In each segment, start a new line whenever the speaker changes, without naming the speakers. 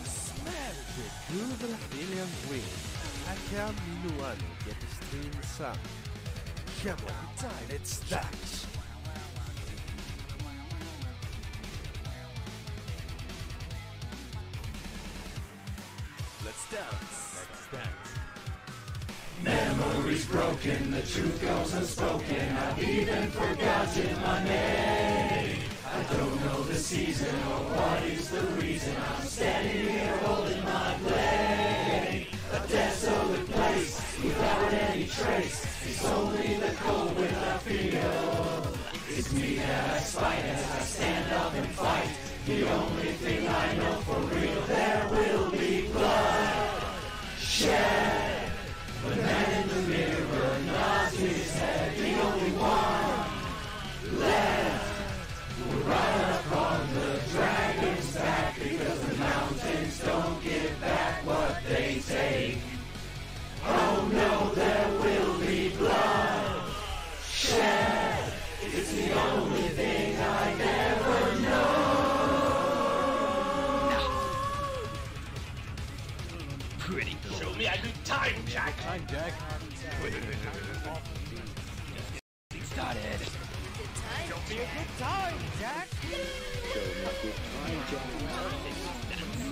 Smell the good Brazilian wind. Até a minuano get the stream sun. Come on, let's start. Let's dance. Let's dance.
Memories broken, the truth goes unspoken. I've even forgotten my name. I don't know the season or what is the reason. I'm standing here holding my blade. A desolate place without any trace. It's only the cold wind I feel. It's me that I spite as I stand up and fight. The only thing I know for real, there will be blood shed. The man in the mirror nods his head. The only one left. We'll ride up on the dragon's back, because the mountains don't give back what they take. Oh no, there will be blood shed. It's the only thing I never know.
Pretty cool. Show me a good time, Jack.
Time, Jack.
Get started.
Show me a good time, Jack.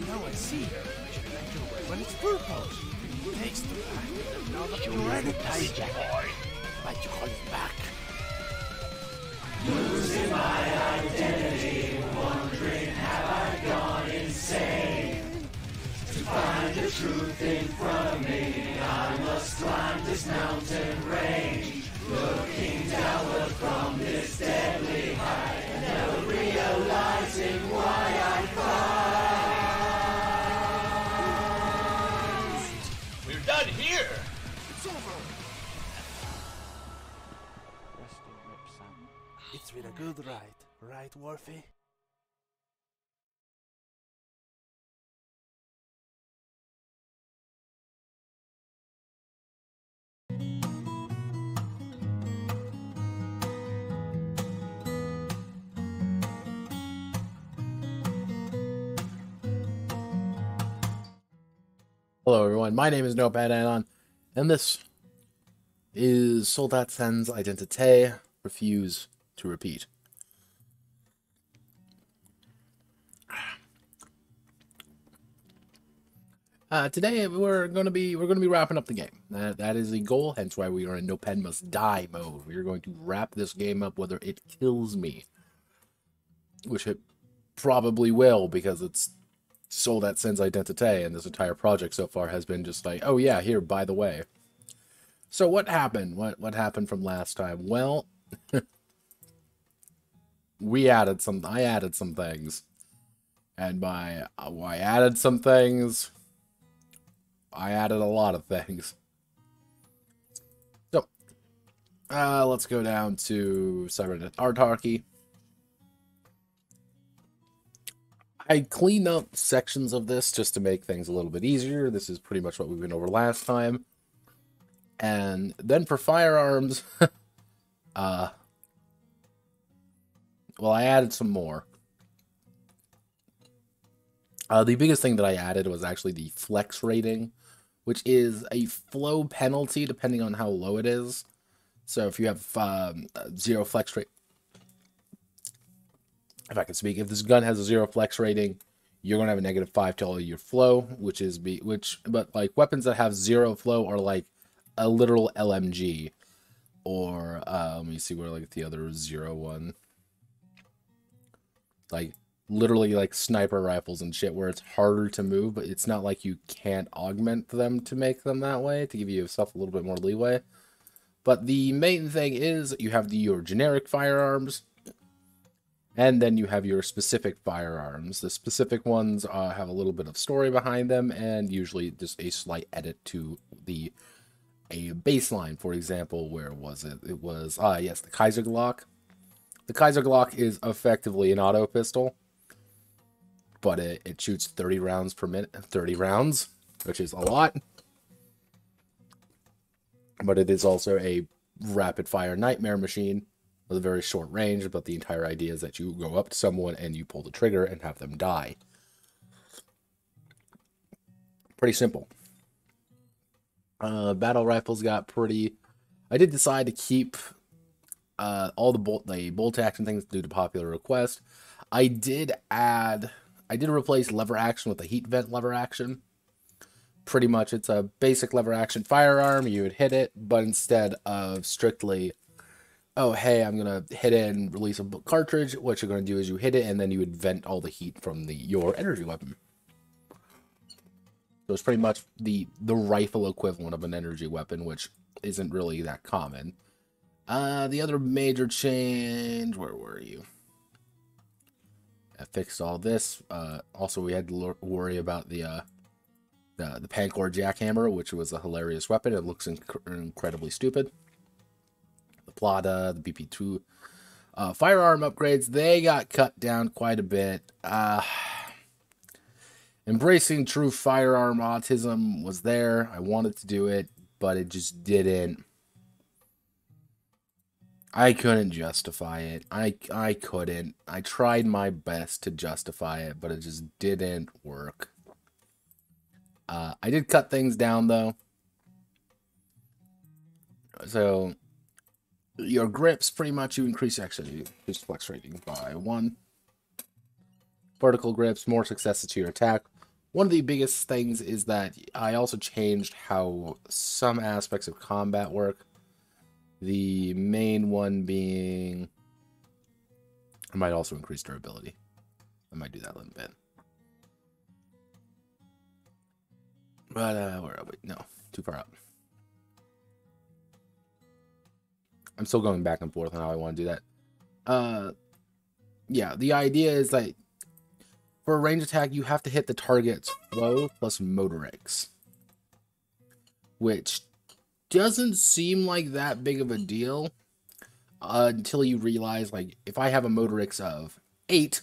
Now I see. When it's purple, it takes the back. Now that you're ready, Jack. But you call it back.
Losing my identity, wondering have I gone insane? To find the truth in front of me, I must climb this mountain range. Looking downward from this deadly height, and never realizing why I fight.
We're done here.
It's over. It's been a good ride, right, Worfy?
Hello everyone, my name is Notepad Anon, and this is Soldat Sans Identite, Refuse to Repeat. Today we're gonna be wrapping up the game. That is the goal, hence why we are in Notepad Must Die mode. We are going to wrap this game up whether it kills me. Which it probably will, because it's Soldat Sans Identite, and this entire project so far has been just like, oh yeah, here, by the way. So what happened? What happened from last time? Well, I added some things. And by I added some things, I added a lot of things. So, let's go down to Cybernet Autarky. I cleaned up sections of this just to make things a little bit easier. This is pretty much what we went over last time. And then for firearms, well, I added some more. The biggest thing that I added was actually the flex rating, which is a flow penalty depending on how low it is. So if you have 0 flex rate, if I can speak, if this gun has a 0 flex rating, you're gonna have a -5 to all your flow, but like weapons that have 0 flow are like a literal LMG, or let me see where like the other 0 one, like literally like sniper rifles and shit, where it's harder to move, but it's not like you can't augment them to make them that way to give yourself a little bit more leeway. But the main thing is you have your generic firearms. And then you have your specific firearms. The specific ones have a little bit of story behind them, and usually just a slight edit to a baseline. For example, where was it? It was, yes, the Kaiser Glock. The Kaiser Glock is effectively an auto pistol, but it shoots 30 rounds per minute. 30 rounds, which is a lot. But it is also a rapid-fire nightmare machine with a very short range, but the entire idea is that you go up to someone and you pull the trigger and have them die. pretty simple. Battle rifles got pretty... I did decide to keep all the bolt action things due to popular request. I did replace lever action with a heat vent lever action. Pretty much, it's a basic lever action firearm. You would hit it, but instead of strictly, oh, hey, I'm going to hit it and release a cartridge, what you're going to do is you hit it, and then you would vent all the heat from your energy weapon. So it's pretty much the rifle equivalent of an energy weapon, which isn't really that common. The other major change, where were you? I fixed all this. Also, we had to worry about the Pancor jackhammer, which was a hilarious weapon. It looks incredibly stupid. The Plata, the BP2 firearm upgrades, they got cut down quite a bit. Embracing true firearm autism was there. I wanted to do it, but it just didn't. I couldn't justify it. I couldn't. I tried my best to justify it, but it just didn't work. I did cut things down, though. So, your grips, pretty much, you increase flex rating by 1. Vertical grips, more successes to your attack. One of the biggest things is that I also changed how some aspects of combat work. The main one being... I might also increase durability. I might do that a little bit. But, where are we? No, too far up. I'm still going back and forth on how I want to do that. Yeah, the idea is that for a range attack, you have to hit the target's flow plus motorics. Which doesn't seem like that big of a deal until you realize, like, if I have a motorics of 8,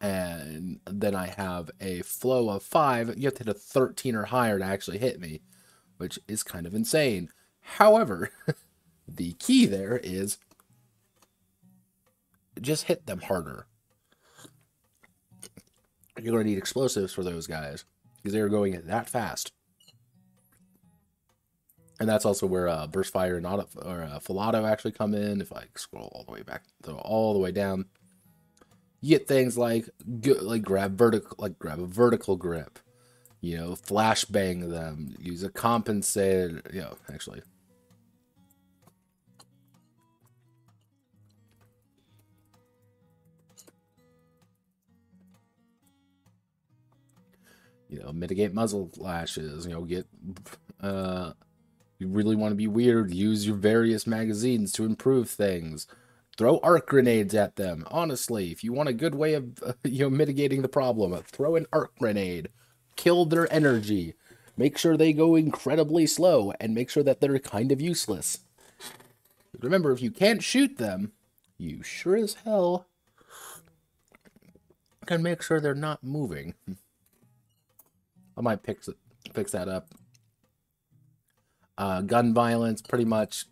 and then I have a flow of 5, you have to hit a 13 or higher to actually hit me, which is kind of insane. However, the key there is just hit them harder. You're going to need explosives for those guys, because they're going that fast. And that's also where Burst Fire and Filato actually come in. If I scroll all the way back, all the way down, you get things like grab a vertical grip, you know, flashbang them, use a compensator, you know, actually. You know, mitigate muzzle flashes, you know, get, you really want to be weird, use your various magazines to improve things. Throw arc grenades at them. Honestly, if you want a good way of, you know, mitigating the problem, throw an arc grenade. Kill their energy. Make sure they go incredibly slow, and make sure that they're kind of useless. Remember, if you can't shoot them, you sure as hell can make sure they're not moving. I might fix that up. Gun violence, pretty much,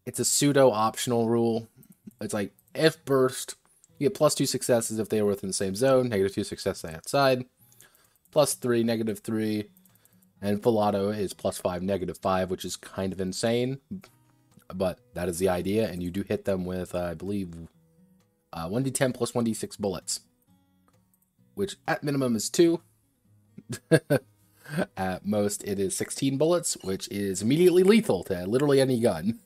it's a pseudo-optional rule. It's like, if burst, you get +2 successes if they are within the same zone, -2 successes outside, +3, -3, and Filato is +5, -5, which is kind of insane, but that is the idea, and you do hit them with, I believe, 1d10 plus 1d6 bullets, which at minimum is 2. At most, it is 16 bullets, which is immediately lethal to literally any gun.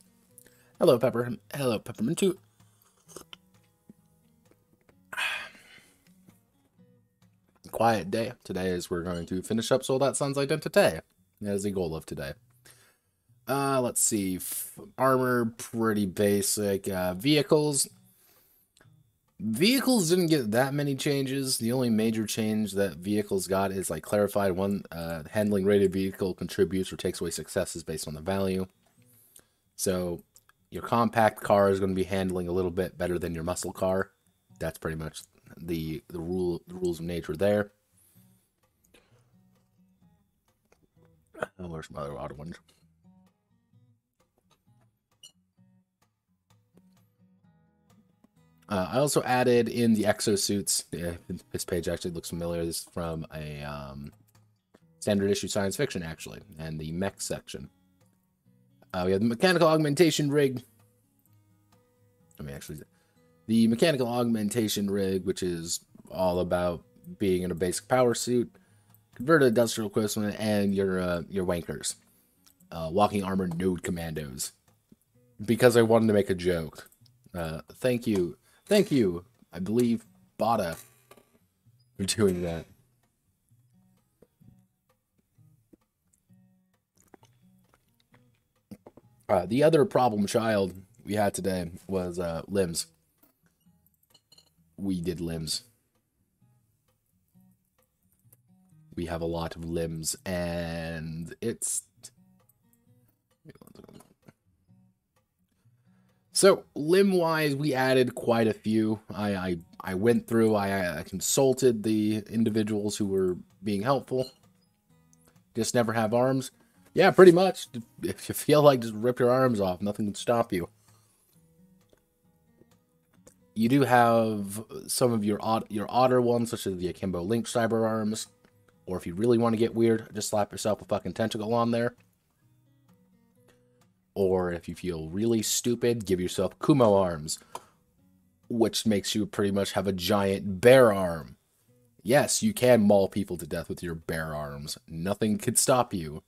Hello, Pepper. Hello, Peppermint 2. Quiet day. Today is we're going to finish up Soldat Sans Identite. That is the goal of today. Let's see. Armor, pretty basic. Vehicles. Vehicles didn't get that many changes. The only major change that vehicles got is like clarified one handling rated vehicle contributes or takes away successes based on the value. So your compact car is going to be handling a little bit better than your muscle car. That's pretty much the rules of nature there. Where's my other auto ones? I also added in the exosuits. This page actually looks familiar. This is from a standard issue science fiction, actually, and the mech section. We have the mechanical augmentation rig. The mechanical augmentation rig, which is all about being in a basic power suit, converted industrial equipment, and your wankers, walking armored node commandos. Because I wanted to make a joke. Thank you, I believe, Bada, for doing that. The other problem child we had today was limbs. We did limbs. We have a lot of limbs, and it's... So, limb-wise, we added quite a few. I went through, I consulted the individuals who were being helpful. Just never have arms. Yeah, pretty much. If you feel like, just rip your arms off. Nothing can stop you. You do have some of your odder ones, such as the Akimbo Link cyber arms. Or if you really want to get weird, just slap yourself a fucking tentacle on there. Or if you feel really stupid, give yourself Kumo arms, which makes you pretty much have a giant bear arm. Yes, you can maul people to death with your bear arms. Nothing could stop you.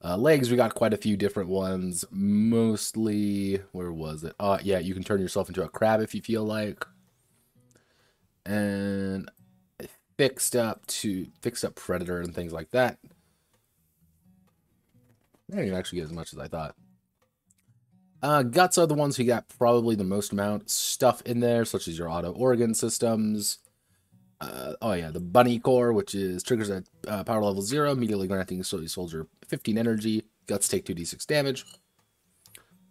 Legs, we got quite a few different ones. Mostly, where was it? Yeah, you can turn yourself into a crab if you feel like. And fixed up Predator and things like that. I didn't actually get as much as I thought. Guts are the ones who got probably the most amount of stuff in there, such as your auto organ systems. Oh yeah, the Bunny Core, which is triggers at power level 0, immediately granting soldier 15 energy. Guts take 2d6 damage.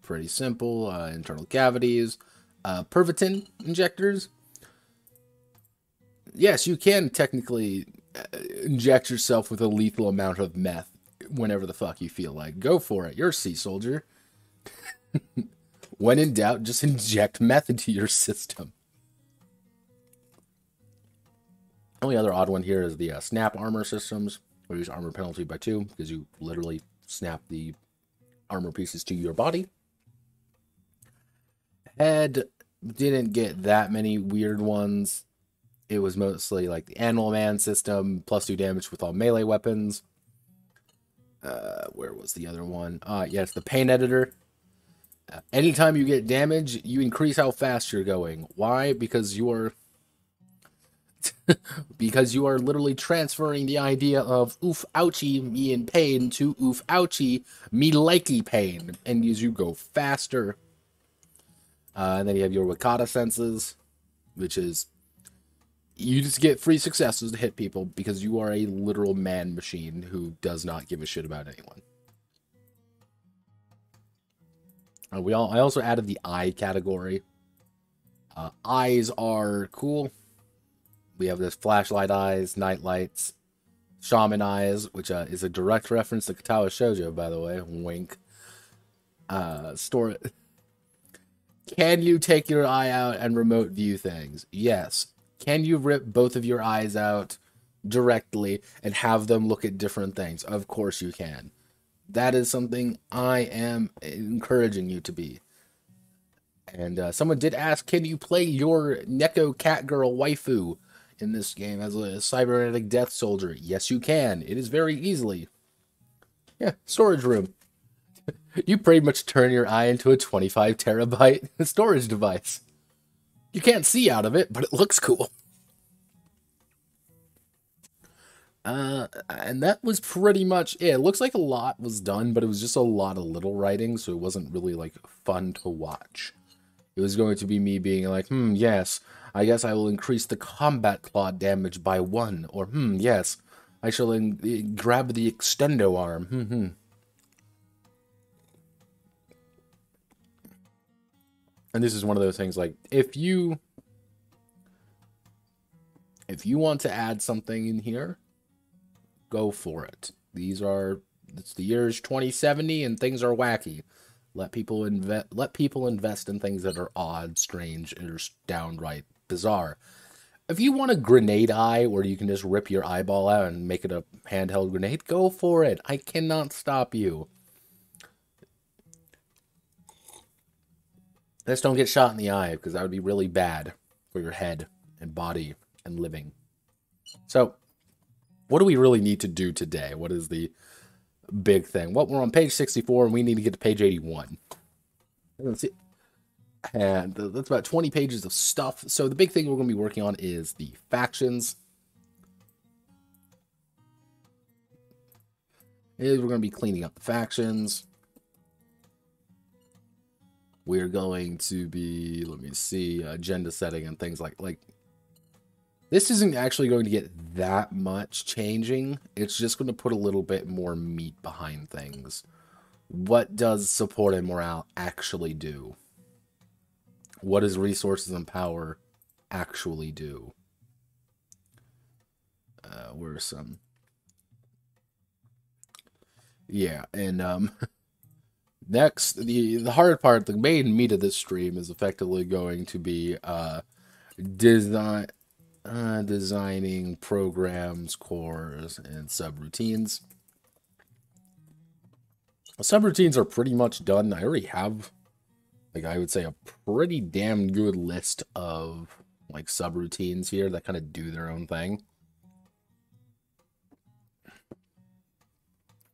Pretty simple. Internal cavities. Pervitin injectors. Yes, you can technically inject yourself with a lethal amount of meth whenever the fuck you feel like. Go for it. You're a sea soldier. When in doubt, just inject meth into your system. Only other odd one here is the snap armor systems. Reduce armor penalty by 2 because you literally snap the armor pieces to your body. Head didn't get that many weird ones. It was mostly like the Animal Man system, +2 damage with all melee weapons. Where was the other one? Yes, the pain editor. Anytime you get damage, you increase how fast you're going. Why? Because you are because you are literally transferring the idea of oof ouchie me in pain to oof ouchie me likey pain, and as you go faster. And then you have your Wakata senses, which is you just get free successes to hit people because you are a literal man machine who does not give a shit about anyone. I also added the eye category. Eyes are cool. We have this flashlight eyes, night lights, shaman eyes, which is a direct reference to Katawa Shoujo, by the way. Wink. Can you take your eye out and remote view things? Yes. Can you rip both of your eyes out directly and have them look at different things? Of course you can. That is something I am encouraging you to be. And someone did ask, can you play your Neko Cat Girl waifu in this game as a cybernetic death soldier? Yes, you can. It is very easily. Yeah, storage room. You pretty much turn your eye into a 25 terabyte storage device. You can't see out of it, but it looks cool. And that was pretty much it. It looks like a lot was done, but it was just a lot of little writing, so it wasn't really, like, fun to watch. It was going to be me being like, yes, I guess I will increase the combat claw damage by 1, or, yes, I shall grab the extendo arm, And this is one of those things, like, if you want to add something in here, go for it. It's the years 2070 and things are wacky. Let people invest in things that are odd, strange, or downright bizarre. If you want a grenade eye where you can just rip your eyeball out and make it a handheld grenade, go for it. I cannot stop you. Just don't get shot in the eye, because that would be really bad for your head and body and living. So, what do we really need to do today? What is the big thing? Well, we're on page 64, and we need to get to page 81. Let's see. And that's about 20 pages of stuff. So the big thing we're going to be working on is the factions. We're going to be cleaning up the factions. We're going to be, let me see, agenda setting and things like this isn't actually going to get that much changing. It's just going to put a little bit more meat behind things. What does support and morale actually do? What does resources and power actually do? Where are some? Yeah, and next, the hard part, the main meat of this stream is effectively going to be designing programs, cores, and subroutines. Subroutines are pretty much done. I already have, like, I would say a pretty damn good list of, like, subroutines here that kind of do their own thing.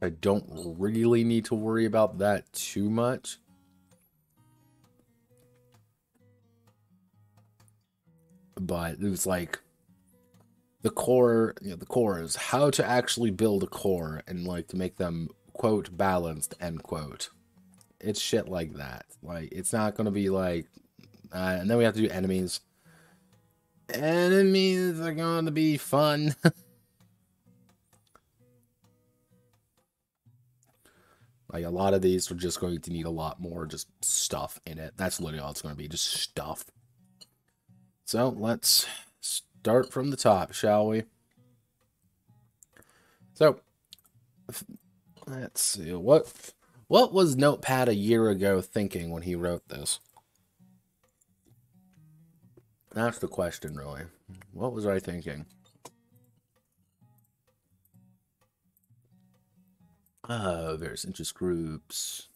I don't really need to worry about that too much. But it was like the core, the cores, how to actually build a core and like to make them quote balanced end quote. It's shit like that. Like, it's not going to be like, and then we have to do enemies. Enemies are going to be fun. Like, a lot of these are just going to need a lot more just stuff in it. That's literally all it's going to be, just stuff. So, let's start from the top, shall we? So, let's see. What was Notepad a year ago thinking when he wrote this? That's the question, really. What was I thinking? Various interest groups.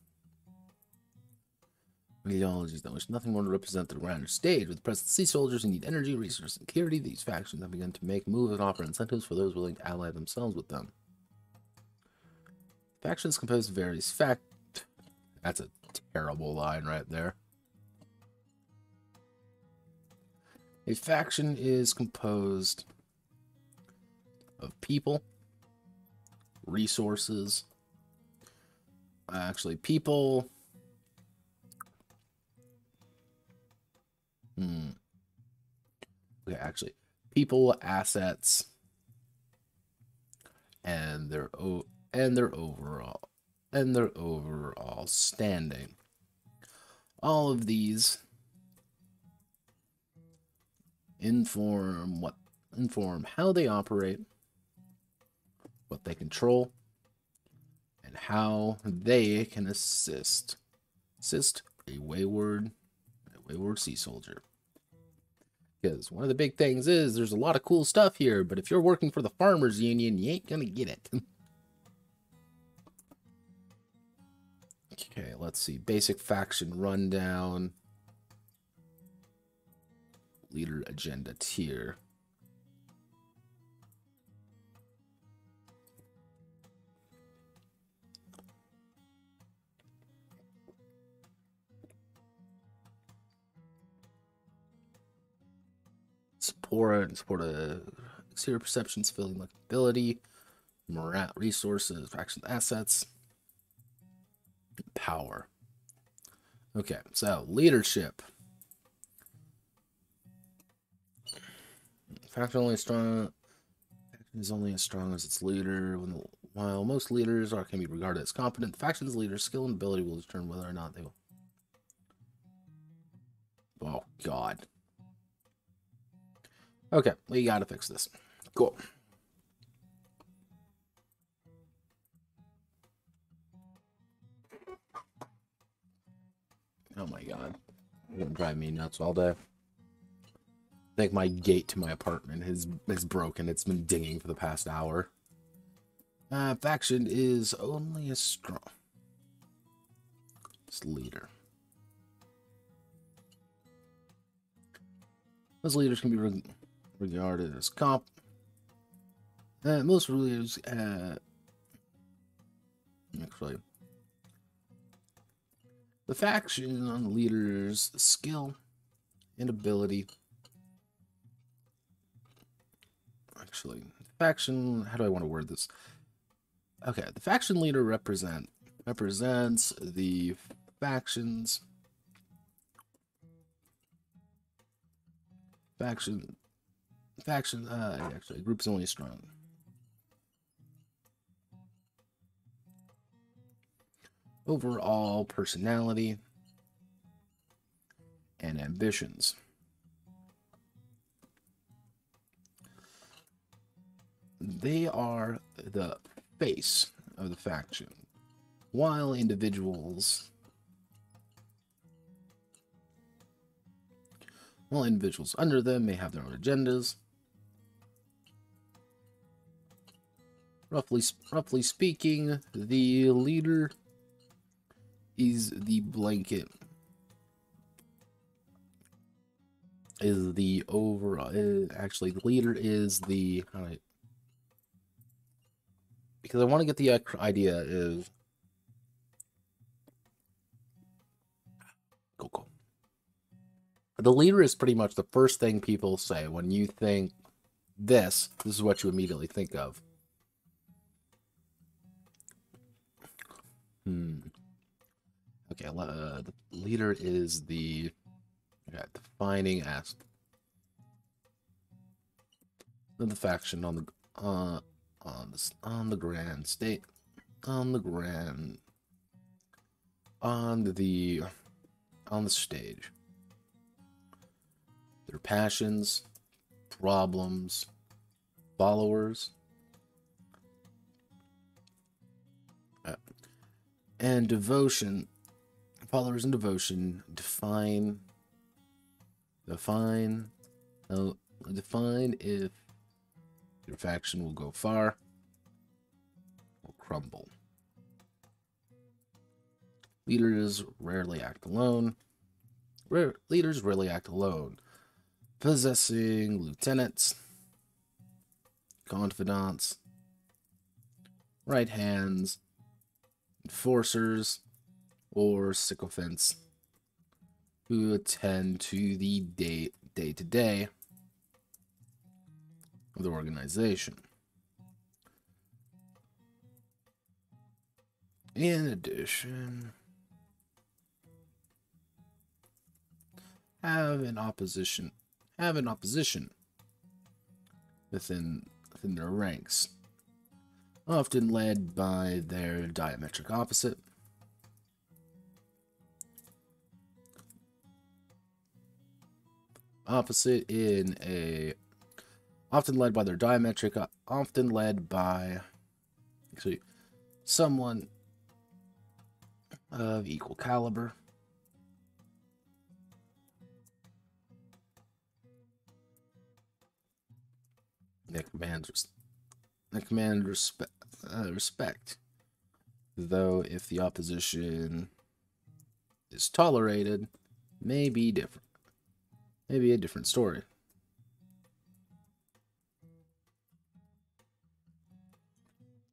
Ideologies that wish nothing more to represent the ground stage. With the present sea soldiers who need energy, resources, and security, these factions have begun to make moves and offer incentives for those willing to ally themselves with them. Factions composed of various That's a terrible line right there. A faction is composed of people, resources, people. Okay, people, assets, and their overall standing. All of these inform how they operate, what they control, and how they can assist a wayward sea soldier. Because one of the big things is there's a lot of cool stuff here, but if you're working for the Farmers Union, you ain't gonna get it. Okay, let's see. Basic faction rundown. Leader agenda tier. Support a exterior perception, civilian ability, morale, resources, faction assets, power. Okay, so leadership. Faction is only as strong as its leader. While most leaders can be regarded as competent, the faction's leader's skill and ability will determine whether or not they will. Oh God. Okay, we gotta fix this. Cool. Oh my god. It's gonna drive me nuts all day. I think my gate to my apartment is broken. It's been dinging for the past hour. Faction is only as strong. It's leader. Those leaders can be regarded as most leaders, actually, the faction on the leader's skill and ability. Actually, faction. How do I want to word this? Okay, the faction leader represents the factions. Actually, group's only strong. Overall personality and ambitions. They are the face of the faction, while individuals under them may have their own agendas. Roughly speaking, the leader is the blanket. Is the overall? Actually, the leader is the. Because I want to get the idea is. Go. The leader is pretty much the first thing people say when you think this. This is what you immediately think of. Okay, the leader is the defining aspect of the faction on the grand state, on the stage. Their passions, problems, followers, and devotion. Followers and devotion define if your faction will go far or crumble. Leaders rarely act alone. Leaders rarely act alone, possessing lieutenants, confidants, right hands, enforcers, or sycophants who attend to the day-to-day of the organization. In addition, have an opposition within their ranks, often led by their diametric opposite. Often led by their diametric, often led by someone of equal caliber. That command respect. Though if the opposition is tolerated, may be different. Maybe a different story.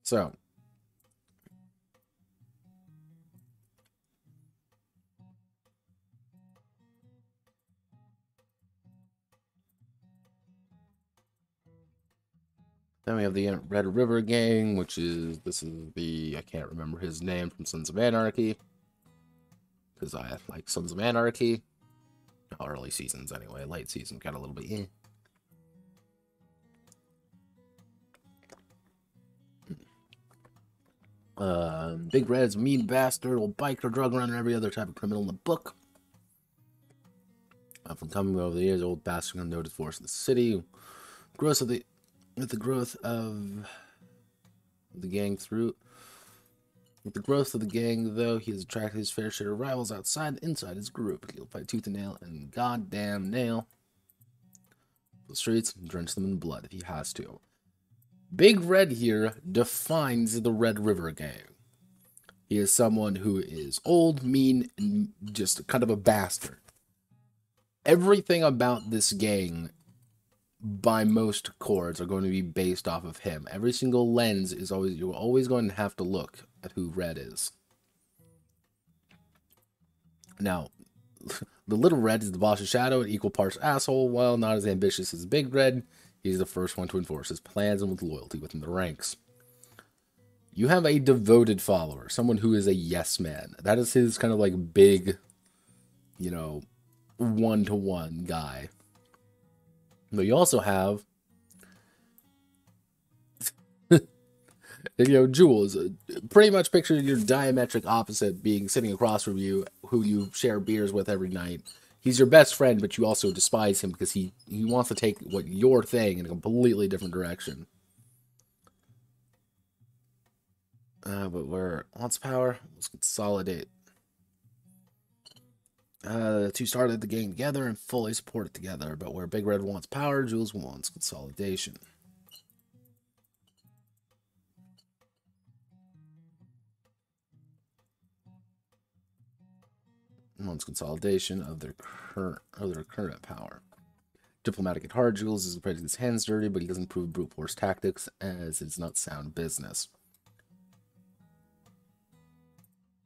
So, then we have the Red River Gang, which is, I can't remember his name from Sons of Anarchy, because I like Sons of Anarchy. Early seasons anyway. Late season got a little bit Big Red's mean bastard, old biker, drug runner, every other type of criminal in the book. From coming over the years, old bastard unnoticed force in the city. With the growth of the gang through With the growth of the gang, though, he has attracted his fair share of rivals outside and inside his group. He'll fight tooth and nail and goddamn nail the streets and drench them in blood if he has to. Big Red here defines the Red River Gang. He is someone who is old, mean, and just kind of a bastard. Everything about this gang, by most chords, are going to be based off of him. Every single lens is always, you're always going to have to look at who Red is. Now, the Little Red is the boss's shadow and equal parts asshole. While not as ambitious as Big Red, he's the first one to enforce his plans and with loyalty within the ranks. You have a devoted follower, someone who is a yes man. That is his kind of like big, you know, one-to-one guy. But you also have, you know, Jules. Pretty much picture your diametric opposite being sitting across from you, who you share beers with every night. He's your best friend, but you also despise him because he wants to take what your thing in a completely different direction. But where wants power, let's consolidate. The two started the gang together and fully support it together. But where Big Red wants power, Jules wants consolidation. Wants consolidation of their current power. Diplomatic at heart, Jules is afraid to get his hands dirty, but he doesn't prove brute force tactics as it's not sound business.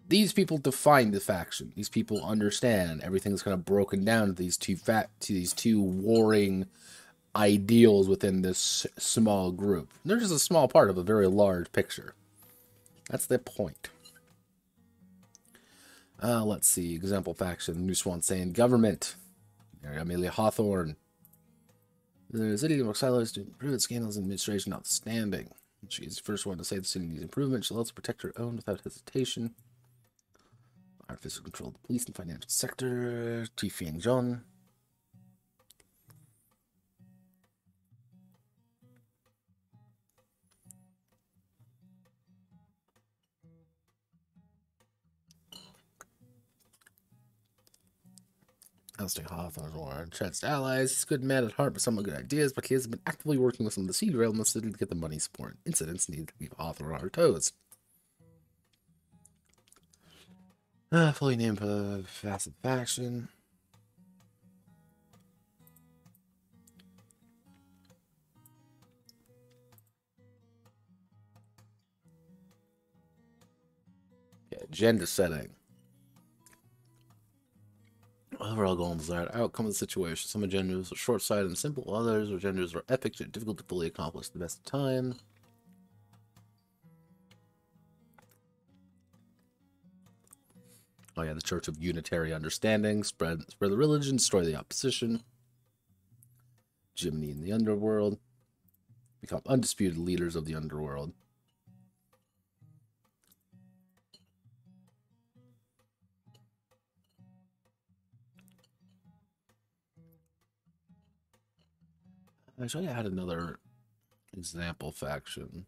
These people define the faction. These people understand everything's kind of broken down to these two warring ideals within this small group. They're just a small part of a very large picture. That's the point. Let's see. Example faction. New Swan saying government. Amelia Hawthorne. The city of silos to improve its scandals and administration outstanding. She's the first one to say the city needs improvement. She'll also protect her own without hesitation. Artificial control of the police and financial sector. Tifian John. Alistair Hawthorne's one of our entrenched allies. He's a good man at heart with some good ideas, but he has been actively working with some of the seed rail in the city to get the money support. Incidents need to keep Hawthorne on our toes. Fully named facet faction. Yeah, agenda setting. Overall goal and desired outcome of the situation. Some agendas are short-sighted and simple, others agendas are epic and difficult to fully accomplish at the best of time. Oh yeah, the Church of Unitary Understanding. Spread the religion, destroy the opposition. Jiminy in the underworld. Become undisputed leaders of the underworld. Actually, I had another example faction.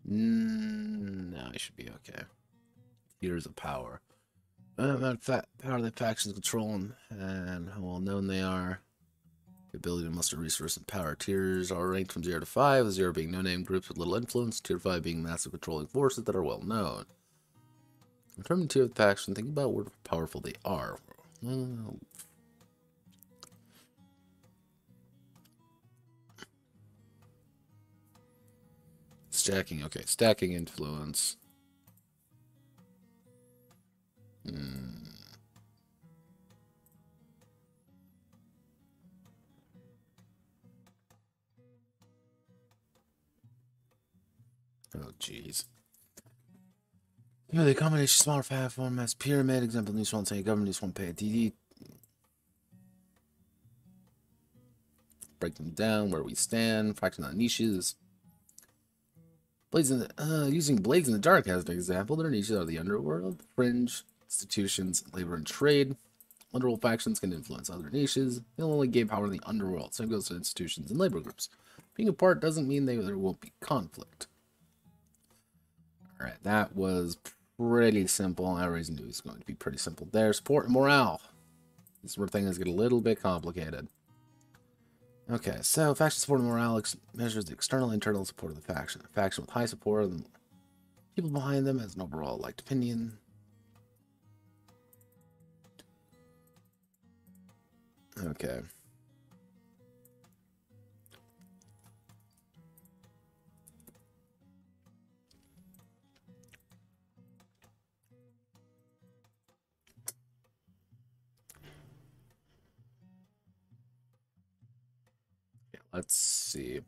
No, I should be okay. Years of power. Power the factions control and how well known they are. The ability to muster resource and power. Tiers are ranked from 0 to 5, with 0 being no-name groups with little influence, tier 5 being massive controlling forces that are well known. In terms of tier of the faction, think about how powerful they are. Stacking, okay, stacking influence. Oh, jeez. You know, the combination smaller file formats, pyramid, example, new one say government, new one pay a DD. Break them down, where we stand, fraction on niches. Blades in the, using blades in the dark as an example, their niches are the underworld, fringe, institutions, labor and trade. Underworld factions can influence other niches. They'll only gain power in the underworld, same goes to institutions and labor groups. Being apart doesn't mean there won't be conflict. Alright, that was pretty simple. I always knew it was going to be pretty simple there. Support and morale. This is where things get a little bit complicated. Okay, so faction support and morale measures the external and internal support of the faction. A faction with high support and people behind them has an overall liked opinion. Okay. Let's see.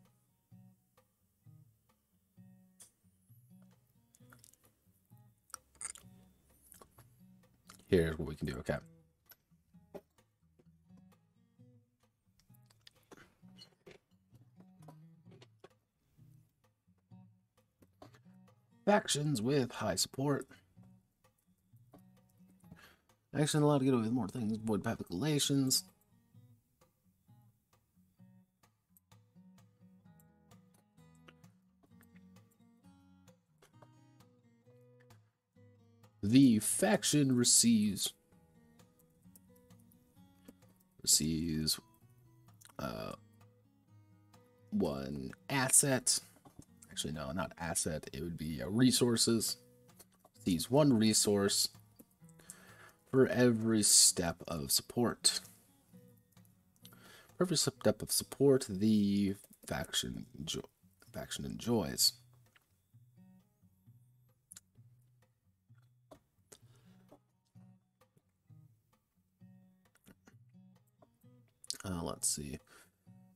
Here's what we can do. Okay. Factions with high support. Action allowed to get away with more things. Avoid public relations. The faction receives one asset. Actually, no, not asset. It would be resources. Receives one resource for every step of support. For every step of support, the faction enjoys. Let's see.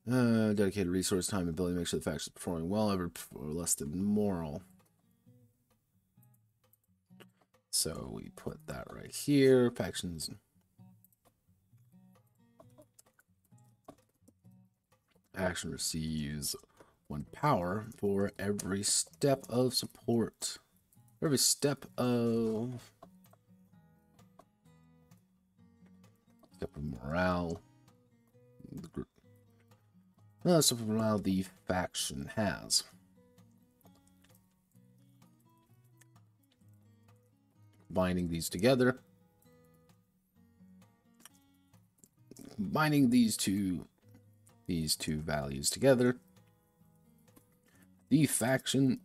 Dedicated resource, time, and ability to make sure the faction is performing well, ever or less than moral. So we put that right here. Factions. Action receives one power for every step of support. For every step of morale. So for morale the faction has. Binding these together. Binding these two values together. The faction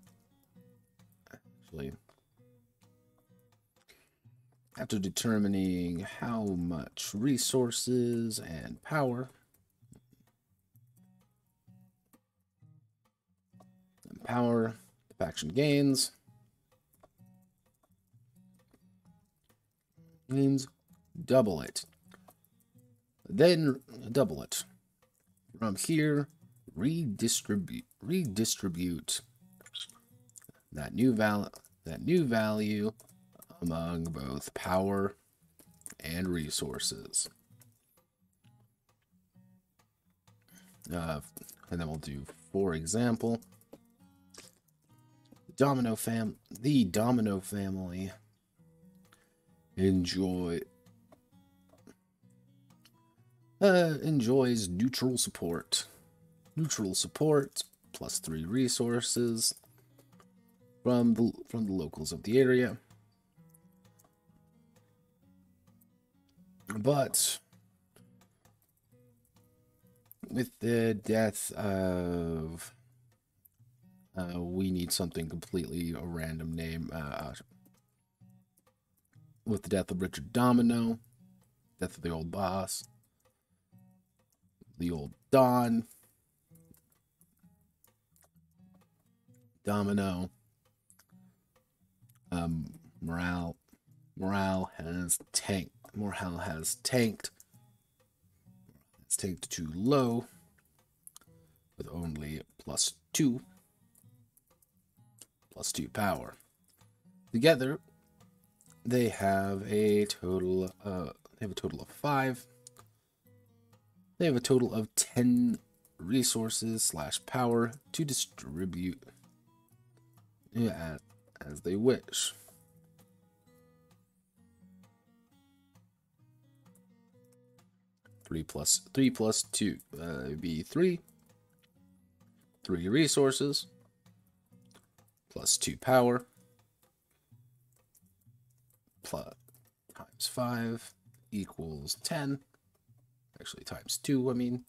actually, after determining how much resources and power the faction gains means double it. Then double it. From here, redistribute that new value among both power and resources. And then we'll do, for example, the Domino family enjoys neutral support. Neutral support plus 3 resources from the locals of the area. But with the death of we need something completely a random name. With the death of Richard Domino, death of the old boss, the old Don, Domino, morale has tanked. It's tanked too low with only +2 power. Together, they have a total of 5. They have a total of 10 resources / power to distribute as they wish. Three plus 2 would be 3. 3 resources plus 2 power plus times 5 equals 10. Actually, times 2, I mean.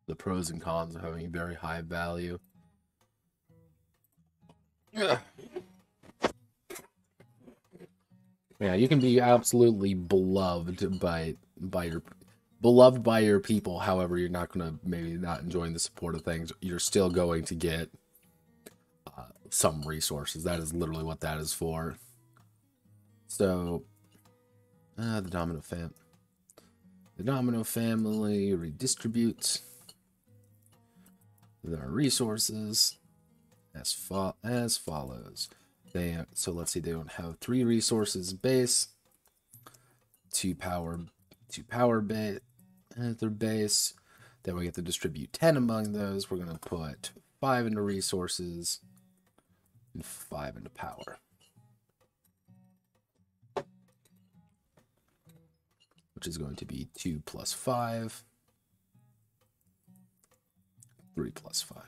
The pros and cons of having a very high value. Yeah, you can be absolutely beloved by your people. However, you're not gonna maybe not enjoying the support of things. You're still going to get some resources. That is literally what that is for. So, the domino family redistributes their resources as follows. So let's see, they don't have 3 resources base, 2 power base, their base. Then we get to distribute 10 among those. We're gonna put 5 into resources and 5 into power, which is going to be 2 plus 5, 3 plus 5.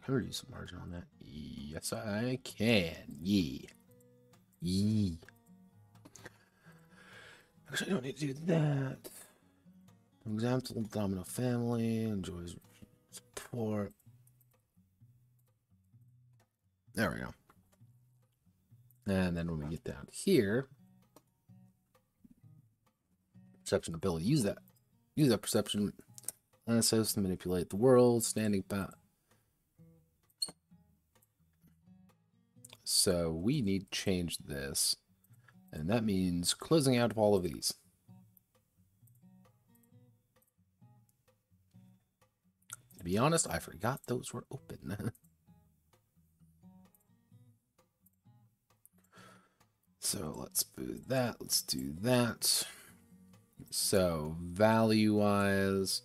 Can I reduce the margin on that? Yes, I can. Yee. Actually, I don't need to do that. For example, domino family enjoys support. There we go. And then when we get down here, perception ability, use that perception. And it says to manipulate the world, standing back. So we need to change this, and that means closing out of all of these. To be honest, I forgot those were open. So let's do that. Let's do that. So value-wise,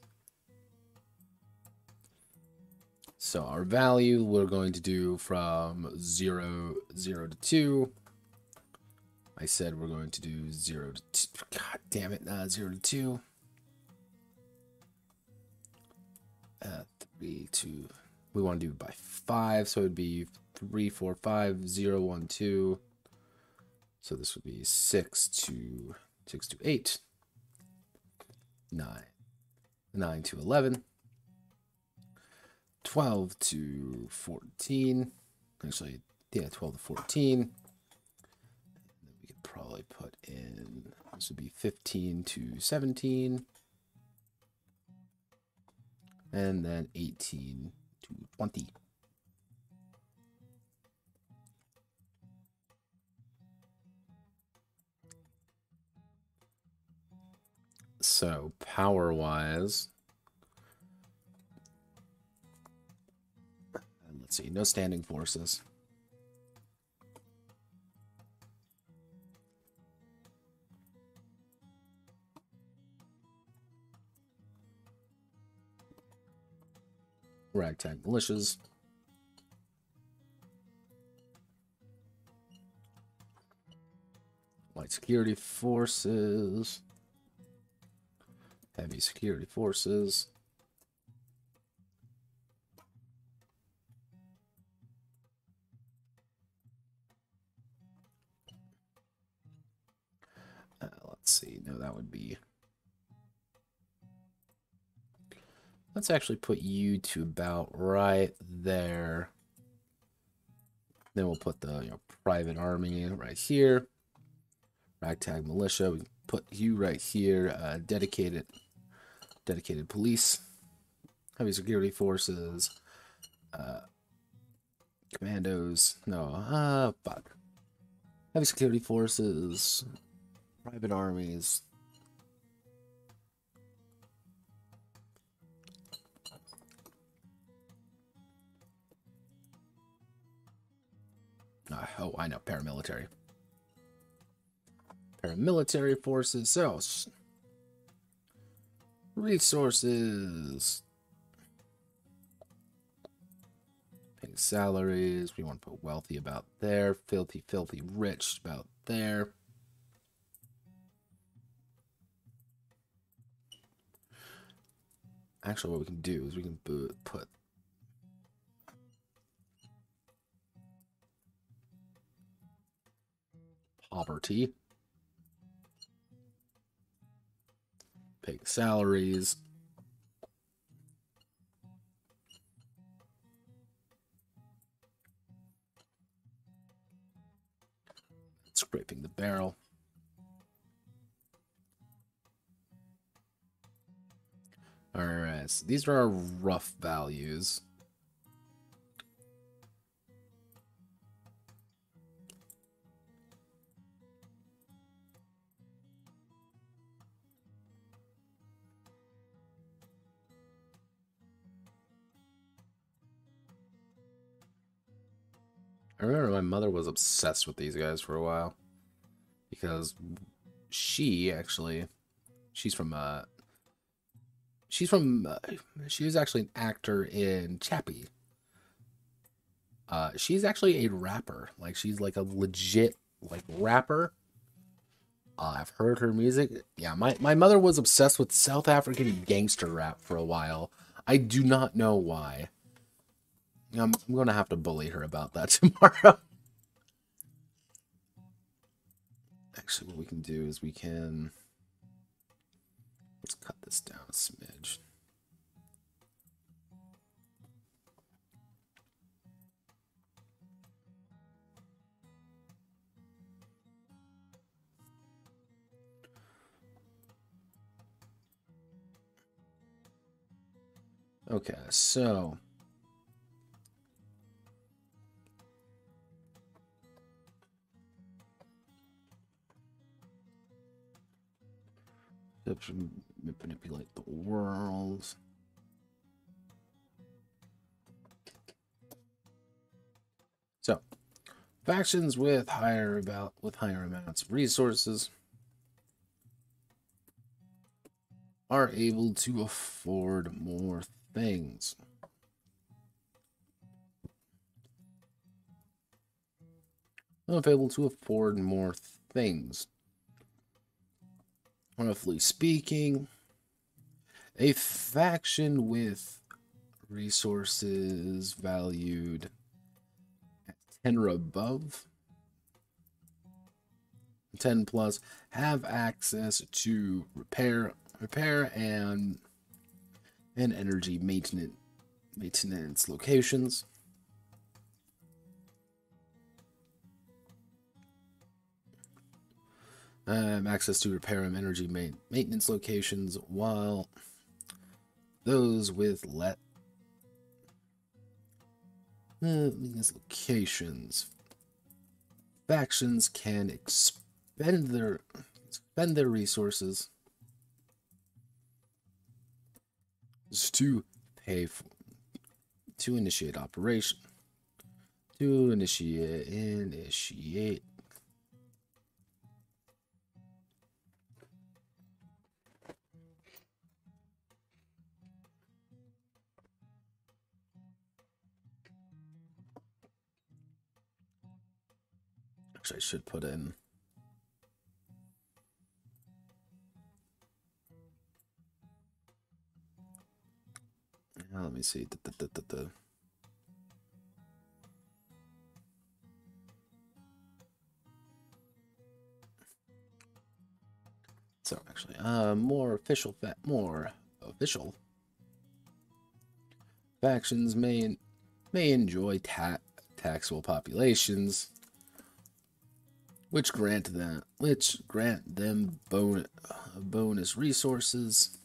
so our value we're going to do from 0 to 2. I said we're going to do 0 to 2. God damn it, 0 to 2. 3 to, we want to do it by 5, so it would be 3, 4, 5, 0, 1, 2. So this would be 6 to 8. 9 to 11. 12 to 14. Actually, yeah, 12 to 14. And then we could probably put in, this would be 15 to 17. And then 18 to 20. So power-wise, let's see, no standing forces. Ragtag militias. Light security forces. Heavy security forces. Let's see. No, that would be. Let's actually put you to about right there. Then we'll put the private army right here. Ragtag militia. We put you right here. Dedicated police. Heavy security forces. Commandos. No. Fuck. Heavy security forces. Private armies. Oh, I know. Paramilitary. Paramilitary forces. So, resources. Paying salaries. We want to put wealthy about there. Filthy, filthy rich about there. Actually, what we can do is we can put poverty. Paying salaries. Scraping the barrel. Alright, so these are our rough values. I remember my mother was obsessed with these guys for a while. Because she actually, she was actually an actor in Chappie. She's actually a rapper. Like, she's like a legit, like, rapper. I've heard her music. Yeah, my mother was obsessed with South African gangster rap for a while. I do not know why. I'm going to have to bully her about that tomorrow. Actually, what we can do is we can... Let's cut this down a smidge. Okay, so... manipulate the world. So, factions with higher amounts of resources are able to afford more things. If able to afford more things. Roughly speaking, a faction with resources valued at 10 or above, 10 plus, have access to repair and energy maintenance locations. Access to repair and energy maintenance locations, while those with maintenance locations factions can expend their resources to pay for to initiate operation initiate. Actually, I should put in let me see. So actually, more official factions may enjoy taxable populations, which grant them bonus resources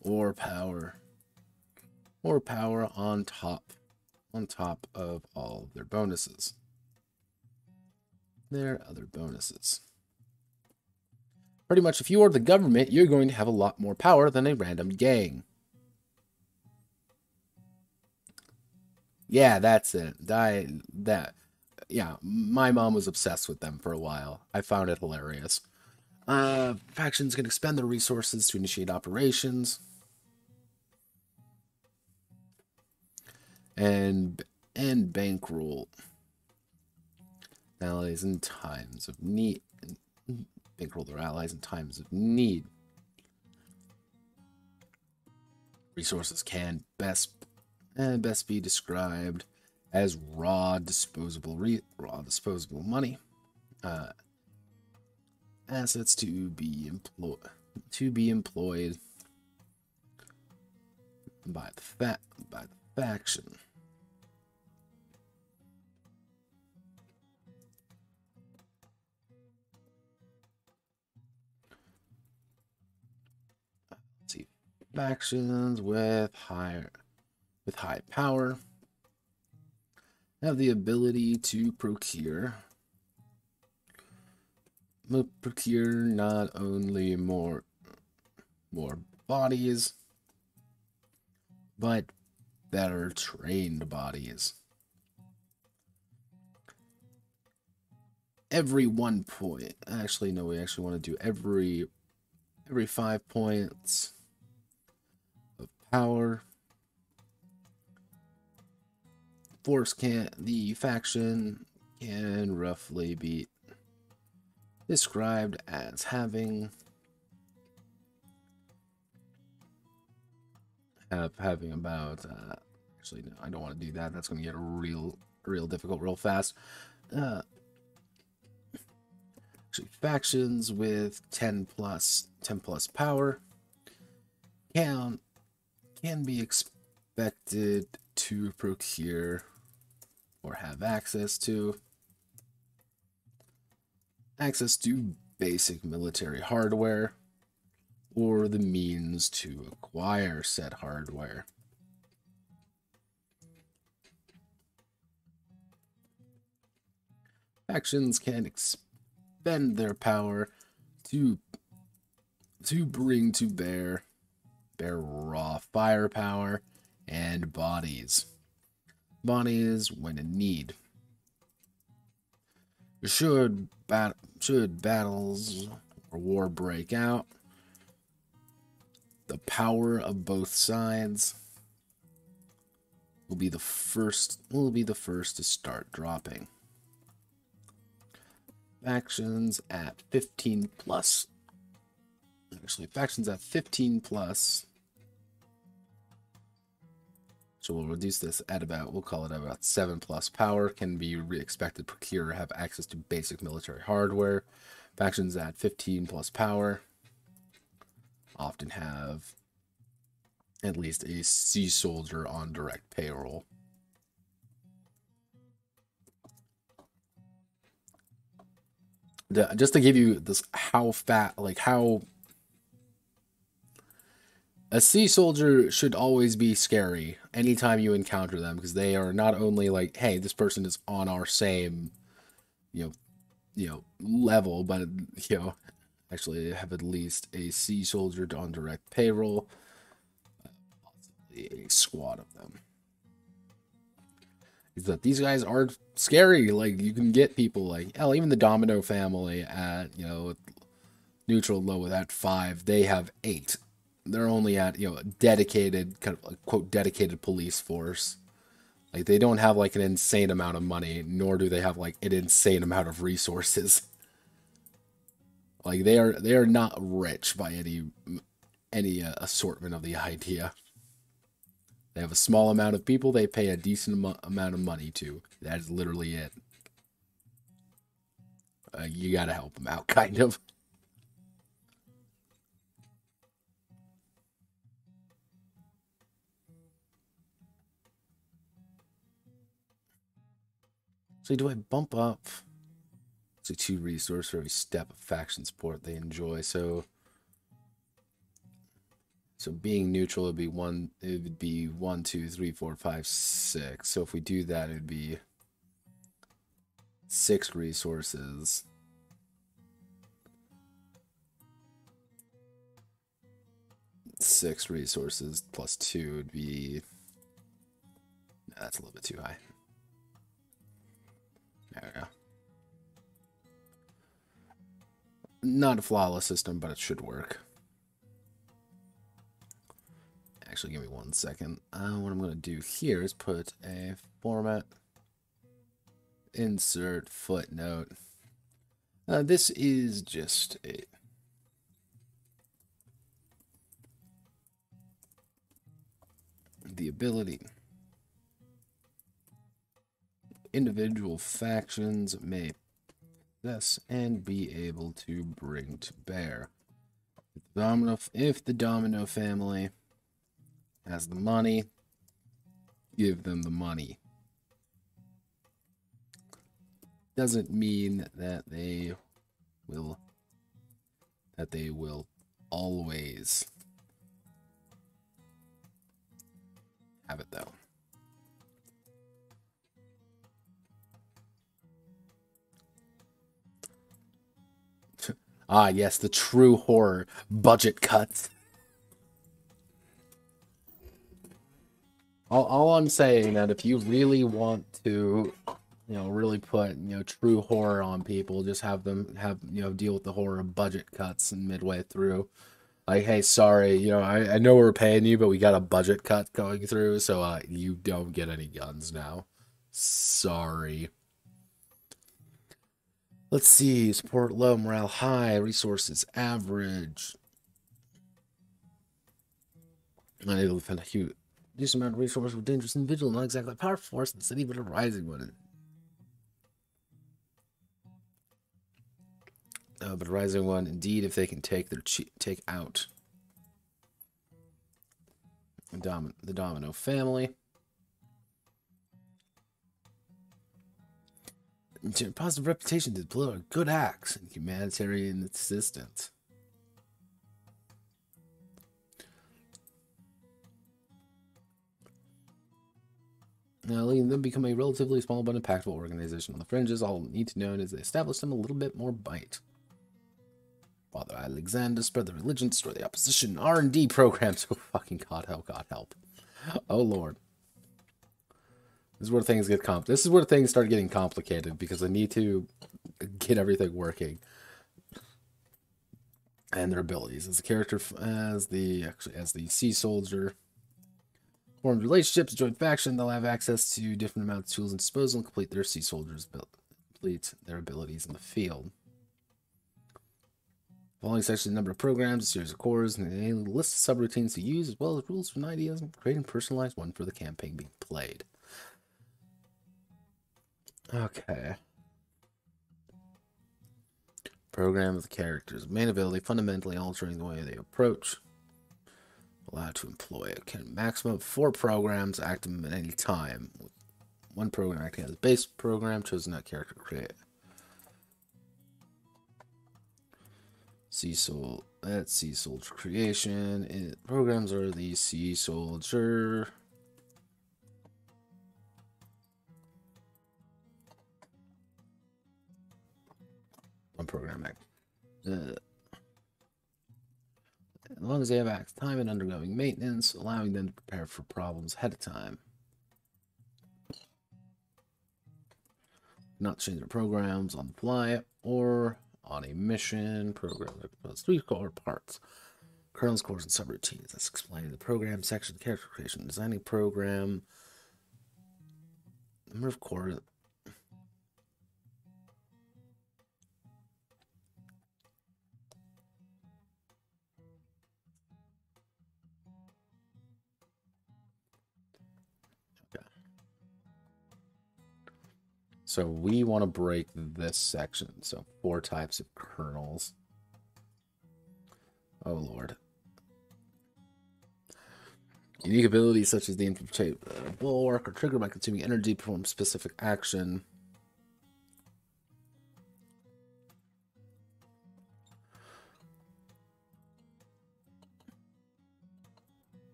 or power on top on top of all of their bonuses. Their other bonuses. Pretty much, if you are the government, you're going to have a lot more power than a random gang. Yeah, that's it. Yeah, my mom was obsessed with them for a while. I found it hilarious. Factions can expend their resources to initiate operations. And bankroll allies in times of need. Bankroll their allies in times of need. Resources can best be described as raw disposable money. Assets to be employed by the faction. Let's see, factions with high power have the ability to procure not only more bodies, but better trained bodies. Every 1 point. Actually, no, we actually want to do every 5 points of power. The faction can roughly be described as having about actually no, I don't want to do that. That's going to get real difficult real fast. Actually, factions with 10 plus power can be expected to procure or have access to basic military hardware or the means to acquire said hardware. Factions can expend their power to bring to bear their raw firepower and bodies when in need. Should battles or war break out, the power of both sides will be the first to start dropping. Factions at 15 plus. Actually, factions at 15 plus. So we'll reduce this at we'll call it about 7 plus power, can be expected to procure or have access to basic military hardware. Factions at 15 plus power often have at least a sea soldier on direct payroll. Just to give you this, how a sea soldier should always be scary anytime you encounter them, because they are not only like, hey, this person is on our same, level, but actually have at least a sea soldier on direct payroll, possibly a squad of them. Is that these guys are scary? Like, you can get people like, hell, even the Domino family at neutral low with at 5, they have 8. They're only at, dedicated, kind of like, quote, dedicated police force. Like, they don't have, like, an insane amount of money, nor do they have, like, an insane amount of resources. Like, they are not rich by any assortment of the idea. They have a small amount of people they pay a decent amount of money to. That is literally it. You gotta help them out, kind of. So do I bump up? So 2 resource for every step of faction support they enjoy. So So being neutral would be one. It would be 1, 2, 3, 4, 5, 6. So if we do that, it would be 6 resources. Six resources plus 2 would be. No, that's a little bit too high. There we go. Not a flawless system, but it should work. Actually, give me 1 second. What I'm going to do here is put a format, insert, footnote. This is just a the ability. Individual factions may possess and be able to bring to bear. If the Domino family has the money, give them the money. Doesn't mean that they will always have it though. Ah, yes, the true horror. Budget cuts. All I'm saying that if you really want to, really put, true horror on people, just have them deal with the horror of budget cuts and midway through. Like, hey, sorry, I know we're paying you, but we got a budget cut going through, so you don't get any guns now. Sorry. Let's see, support low, morale high, resources average. Unable to defend a huge decent amount of resources with dangerous individual, not exactly a powerful force in the city, but a rising one. But a rising one, indeed, if they can take out the Domino family. Positive reputation to deliver good acts and humanitarian assistance. Now, letting them become a relatively small but impactful organization on the fringes. All we need to know is they establish them a little bit more bite. Father Alexander spread the religion, destroy the opposition, R&D programs. Oh, fucking God help, God help. Oh, Lord. This is where things get This is where things start getting complicated because I need to get everything working. And their abilities. As a character, as the sea soldier, formed relationships, joint faction, they'll have access to different amounts of tools and disposal and complete their sea soldiers complete their abilities in the field. Following section, number of programs, a series of cores, and a list of subroutines to use, as well as rules and ideas, and creating a personalized one for the campaign being played. Okay. Program of the characters. Main ability, fundamentally altering the way they approach. Allowed to employ a maximum of 4 programs active at any time. With 1 program acting as a base program, chosen that character to create. Sea Soldier creation. Programs are the Sea Soldier. One program act. As long as they have active time and undergoing maintenance, allowing them to prepare for problems ahead of time. Not change their programs on the fly or on a mission. Program that comprises 3 core parts. Kernels, cores, and subroutines. That's explained in the program section. Character creation. Designing program. Number of cores. So we want to break this section. So 4 types of kernels. Oh, Lord. Unique abilities such as the infiltrate bulwark are triggered by consuming energy to perform specific action.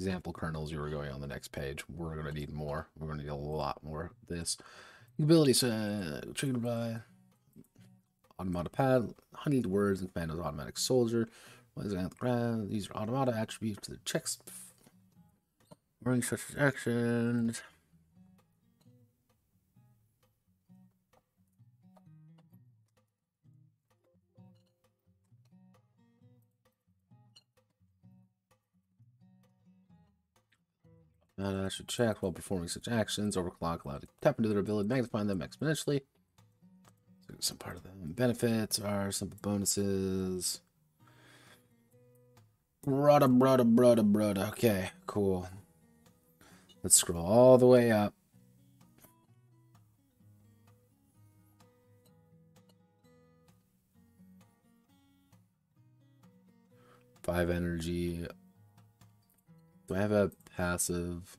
example kernels you were going on the next page. We're going to need more. We're going to need a lot more of this. Ability triggered by automata pad, honeyed words, and command automatic soldier. These are automata attributes to the checks. Running such actions. Should check while performing such actions. Overclock allowed to tap into their ability, magnifying them exponentially. So some part of the benefits are simple bonuses. Brada. Okay, cool. Let's scroll all the way up. Five energy. Do I have a passive?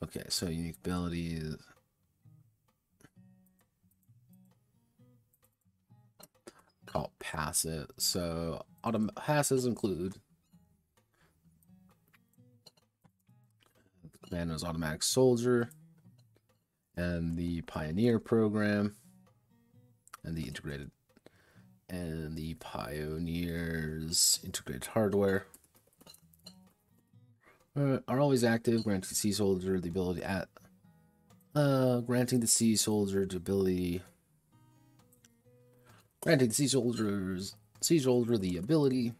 Okay, so unique abilities. Call passive. So passives include the commander's automatic soldier and the pioneer program and the pioneers integrated hardware. Are always active, granting the sea soldier the ability granting the sea soldier the ability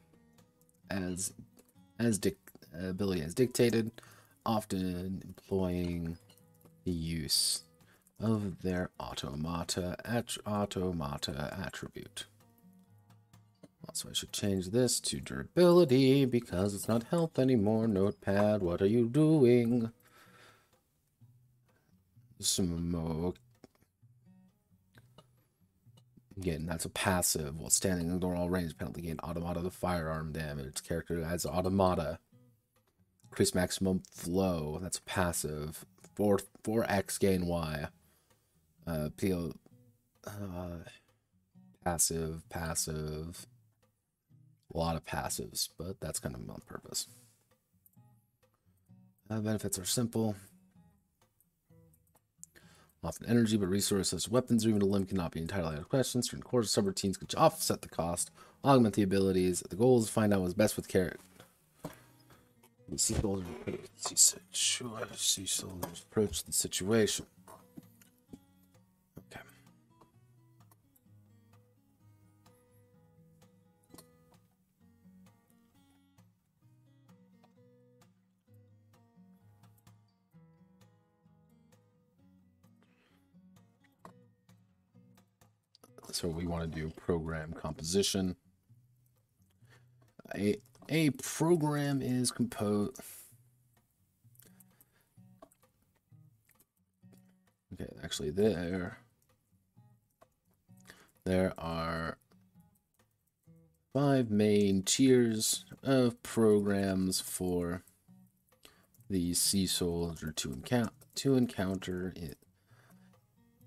as dictated, often employing the use of their automata attribute. Also, I should change this to durability because it's not health anymore. Notepad, what are you doing? Smoke. Again, that's a passive. While standing in the door, all range penalty gain automata the firearm damage. Character adds automata. Increase maximum flow. That's a passive. 4x gain Y. Passive. A lot of passives, but that's kind of on purpose. Benefits are simple. Often energy, but resources, weapons, or even a limb cannot be entirely out of question. Certain core subroutines could offset the cost, augment the abilities. The goal is to find out what's best with character. Sea soldiers approach the situation. Okay. So we want to do program composition. A program is composed. Okay, actually there are 5 main tiers of programs for the sea soldier to encounter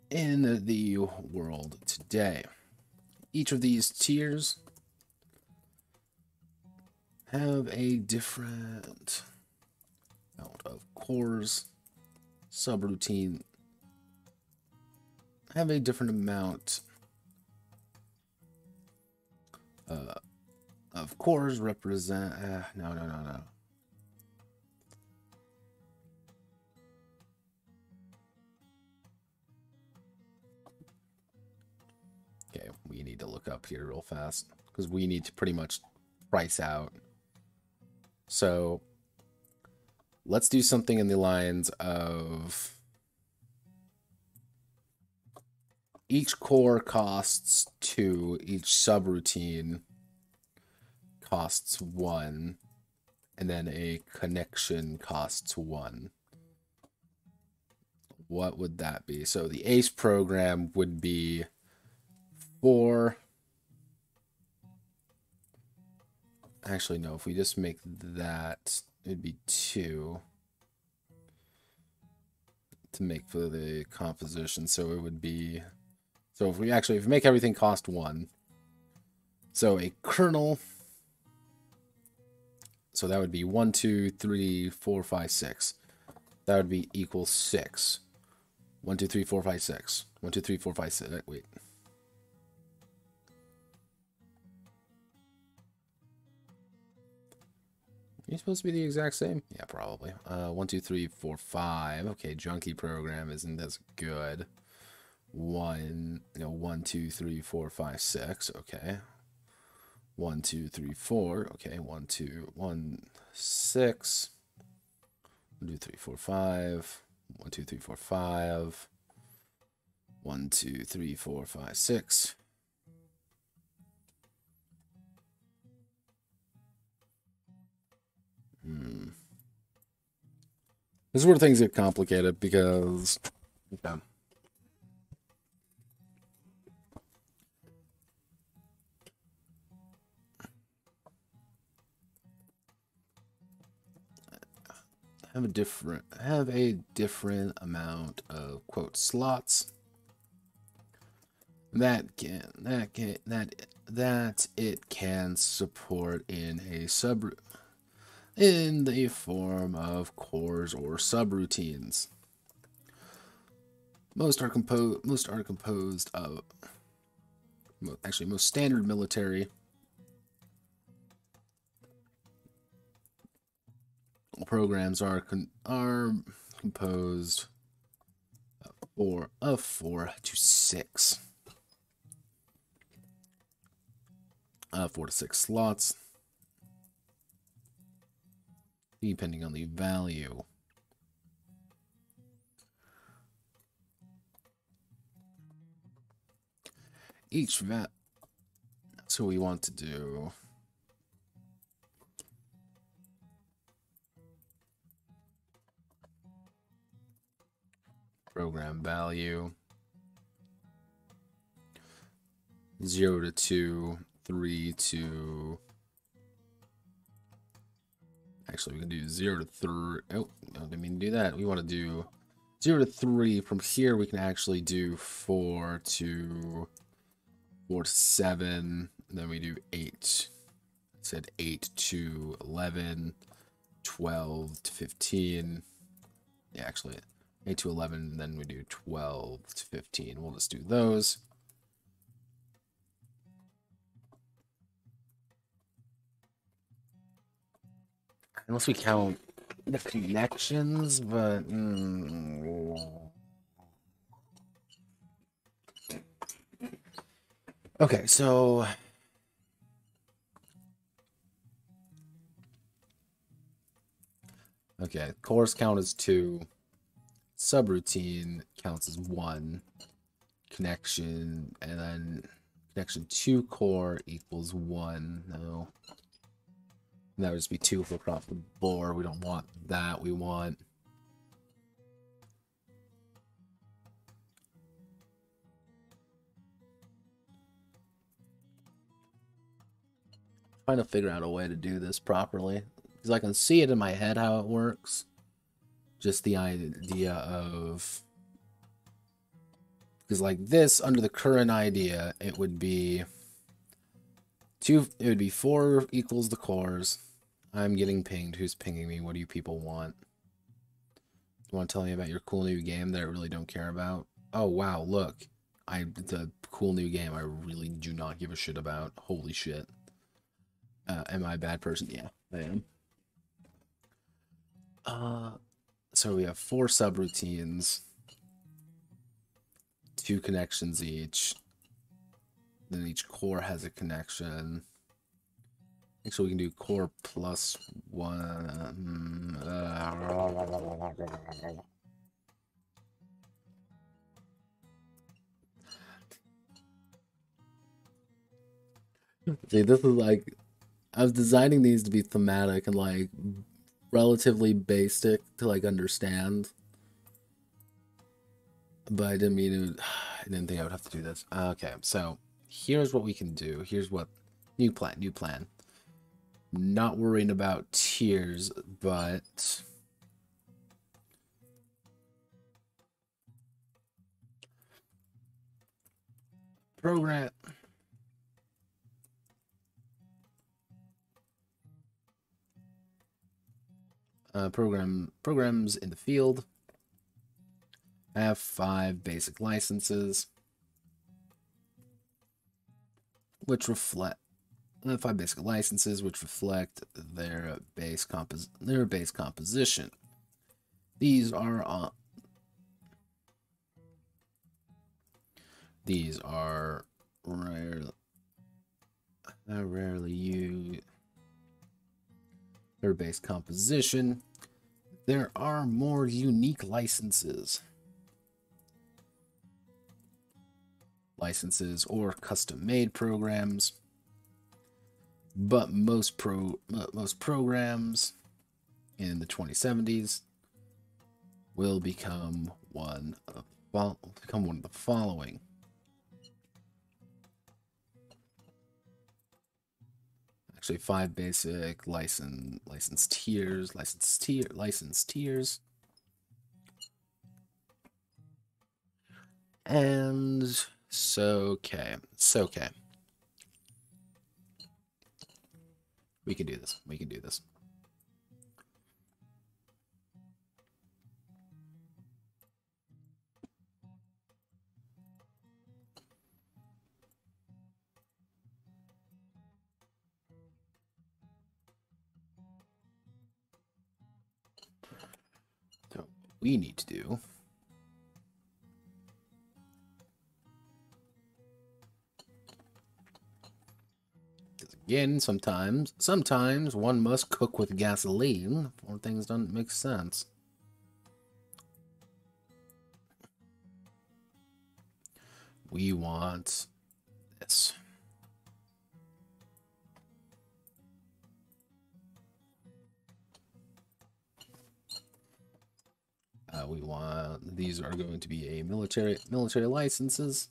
in the world today. Each of these tiers have a different amount of cores. Subroutine have a different amount of cores represent. No. Okay, we need to look up here real fast because we need to pretty much price out. So let's do something in the lines of each core costs 2, each subroutine costs 1, and then a connection costs 1. What would that be? So the ACE program would be 4. Actually, no, if we just make that, it'd be 2. to make for the composition. So it would be, so if we make everything cost 1, so a kernel, so that would be 1, 2, 3, 4, 5, 6. That would be equal 6. 1, 2, 3, 4, 5, 6. 1, 2, 3, 4, 5, 6. Wait. Are you supposed to be the exact same? Yeah, probably. 1, 2, 3, 4, 5. Okay, junkie program isn't as good. 1, 2, 3, 4, 5, 6. Okay. 1, 2, 3, 4. Okay, 1, 2, 1, 6. 1, 2, 3, 4, 5. 1, 2, 3, 4, 5. 1, 2, 3, 4, 5, 6. This is where things get complicated because, okay. Have a different amount of quote slots that it can support in a in the form of cores or subroutines. Most standard military programs are composed of 4 to 6. 4 to 6 slots, depending on the value. So we want to do program value 0 to 2, 3 to, actually we can do 0 to 3. Oh, no, didn't mean to do that. We want to do 0 to 3. From here we can actually do 4 to 7, and then we do 8. It said 8 to 11, 12 to 15. Yeah, actually 8 to 11, and then we do 12 to 15. We'll just do those. Unless we count the connections, but okay, so cores count as 2, subroutine counts as 1, connection, and then connection to core equals 1. No. And that would just be 2 for across the board. We don't want that. We want trying to figure out a way to do this properly, because I can see it in my head how it works. Just the idea of, because like this, under the current idea, it would be 2. It would be 4 equals the cores. I'm getting pinged. Who's pinging me? What do you people want? You want to tell me about your cool new game that I really don't care about? Oh wow, look, the cool new game I really do not give a shit about. Holy shit. Am I a bad person? Yeah, I am. So we have 4 subroutines, 2 connections each. Then each core has a connection. Actually, we can do core plus 1. See, this is like, I was designing these to be thematic and like relatively basic to like understand, but I didn't mean to. I didn't think I would have to do this. Okay, so here's what we can do. Here's what new plan. Not worrying about tiers, but Programs in the field have 5 basic licenses, which reflect their base composition. These are rarely used. Their base composition. There are more unique licenses or custom-made programs, but most programs in the 2070s will become one of the following. Actually, 5 basic license tiers. And okay. We can do this. So what we need to do again, sometimes one must cook with gasoline, or things don't make sense. We want this. These are going to be a military licenses.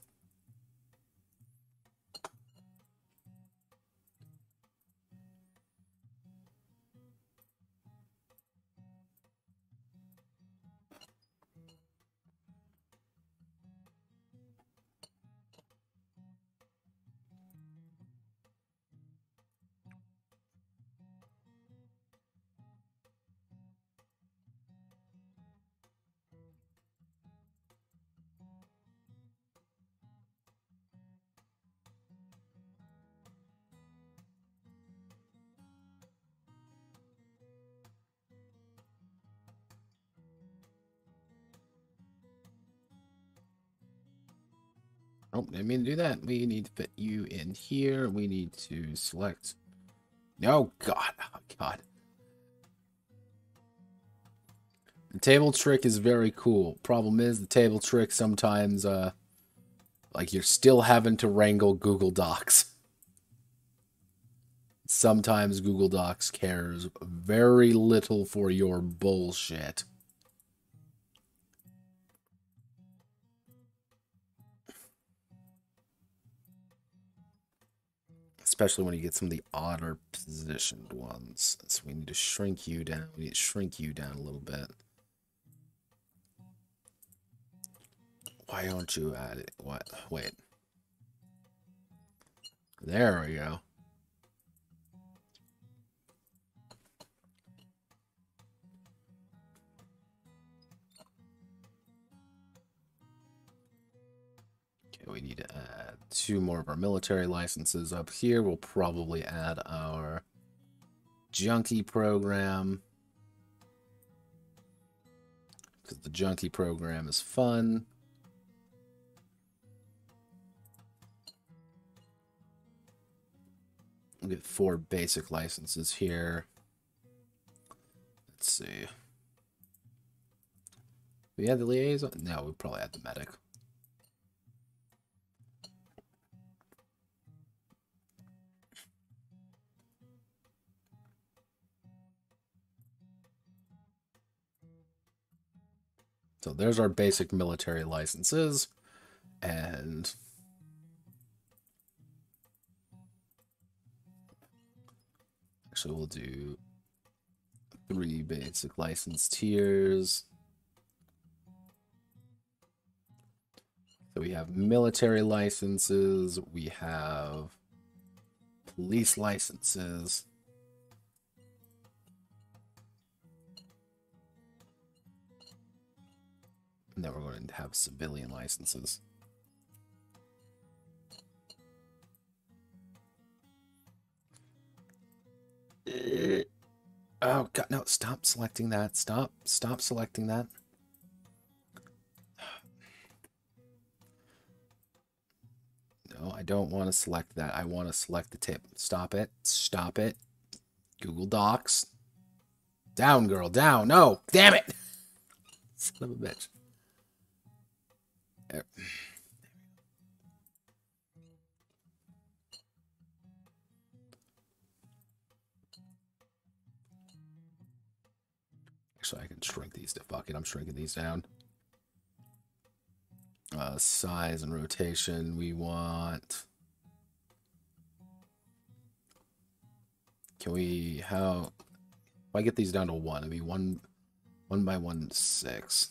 Oh, didn't mean to do that. We need to fit you in here. We need to select. Oh, God. Oh, God. The table trick is very cool. Problem is, the table trick sometimes, like, you're still having to wrangle Google Docs. Sometimes Google Docs cares very little for your bullshit. Especially when you get some of the odder positioned ones. So we need to shrink you down. We need to shrink you down a little bit. Why don't you add it? What? Wait. There we go. Okay, we need to add 2 more of our military licenses up here. We'll probably add our junkie program, because the junkie program is fun. We'll get 4 basic licenses here. Let's see. We had the liaison? No, we probably had the medic. So there's our basic military licenses, and actually we'll do 3 basic license tiers. So we have military licenses, we have police licenses. And then we're going to have civilian licenses. Oh god, no, stop selecting that. Stop selecting that. No, I don't want to select that. I want to select the tip. Stop it. Stop it. Google Docs. Down, girl, down. No, damn it. Son of a bitch. There. Actually, I can shrink these to fuck it. I'm shrinking these down. Size and rotation, we want... Can we... How... If I get these down to 1, it'd be 1 by 1, 6.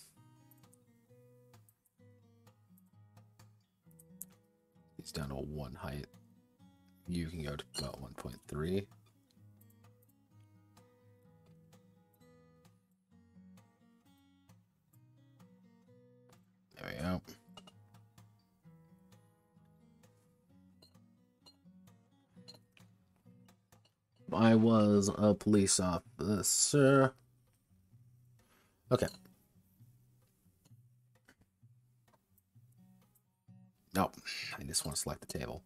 These down to 1 height. You can go to about 1.3. There we go. I was a police officer. Okay. Nope. I just want to select the table.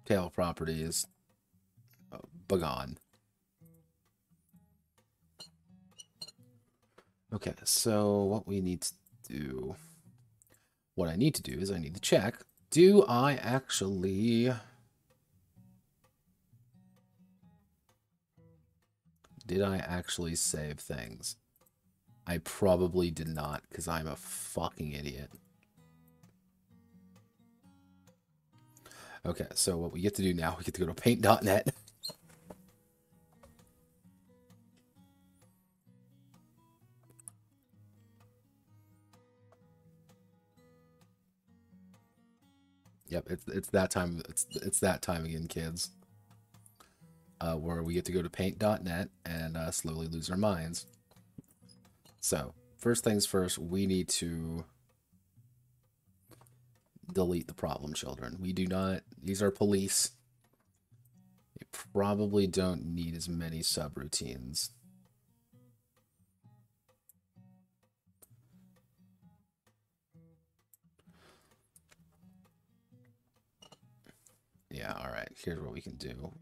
Table properties. Begone. Okay, so what we need to do... What I need to do is I need to check. Do I actually... Did I actually save things? I probably did not, because I'm a fucking idiot. Okay, so what we get to do now, we get to go to paint.net. Yep, it's that time. It's that time again, kids. Where we get to go to paint.net and slowly lose our minds. So, first things first, we need to delete the problem children. We do not, these are police. They probably don't need as many subroutines. Yeah, alright, here's what we can do.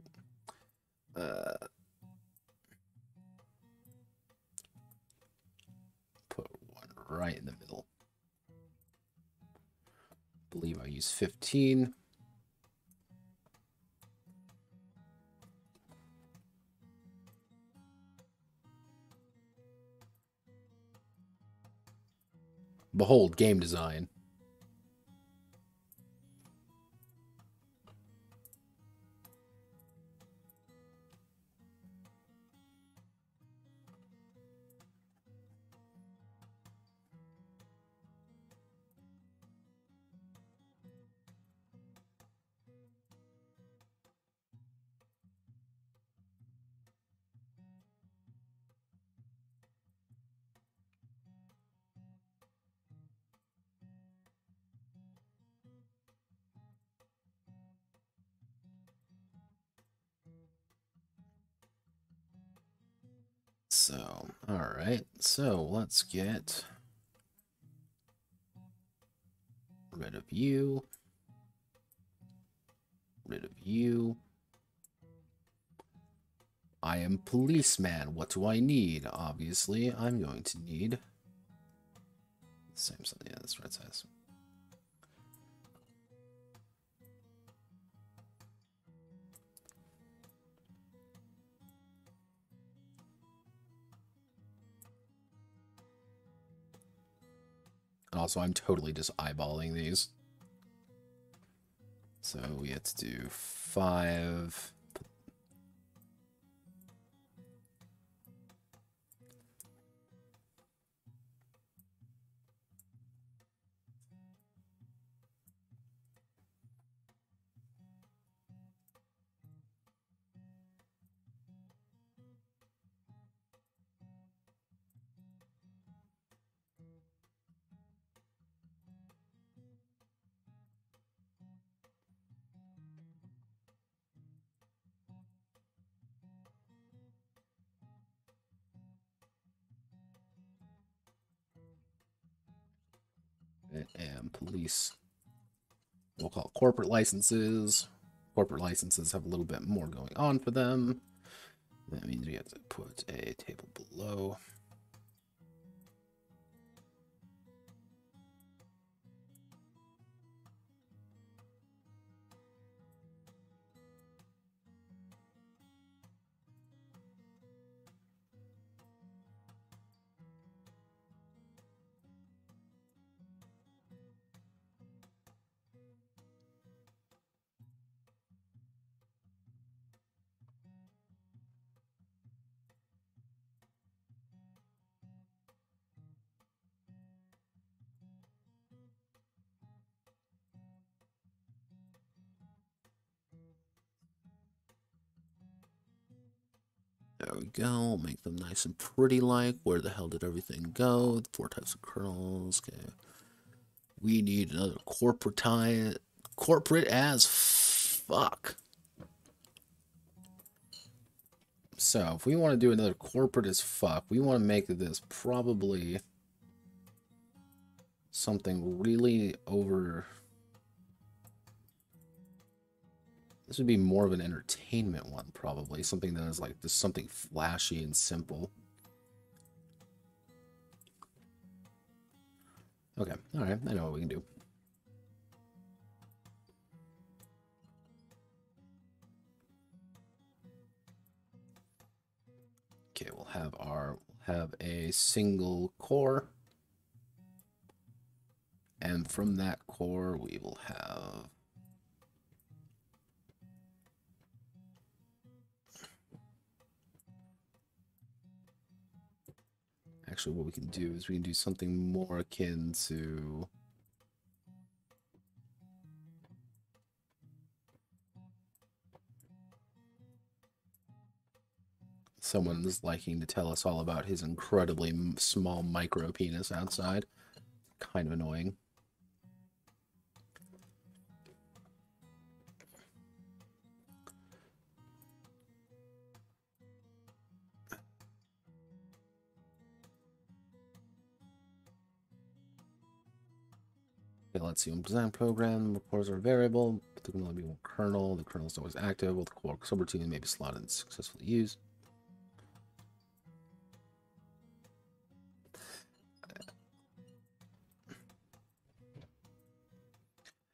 Put one right in the middle. Believe I use 15. Behold, game design. So, alright, so let's get rid of you, rid of you. I am policeman. What do I need? Obviously, I'm going to need same size. Yeah, that's right size. And also, I'm totally just eyeballing these. So we have to do 5. police. We'll call it corporate licenses. Corporate licenses have a little bit more going on for them. That means we have to put a table below. There we go. Make them nice and pretty like. Where the hell did everything go? 4 types of kernels. Okay. We need another corporate as fuck. So, if we want to do another corporate as fuck, we want to make this probably something really over... This would be more of an entertainment one, probably. Something that is like just something flashy and simple. Okay, alright, I know what we can do. Okay, we'll have a single core. And from that core, we will have... Actually, what we can do is we can do something more akin to... Someone's liking to tell us all about his incredibly small micro penis outside. Kind of annoying. Okay, let's see. Design program, records are variable, but there can only be one kernel. The kernel is always active, while the core subroutine may be slotted and successfully used.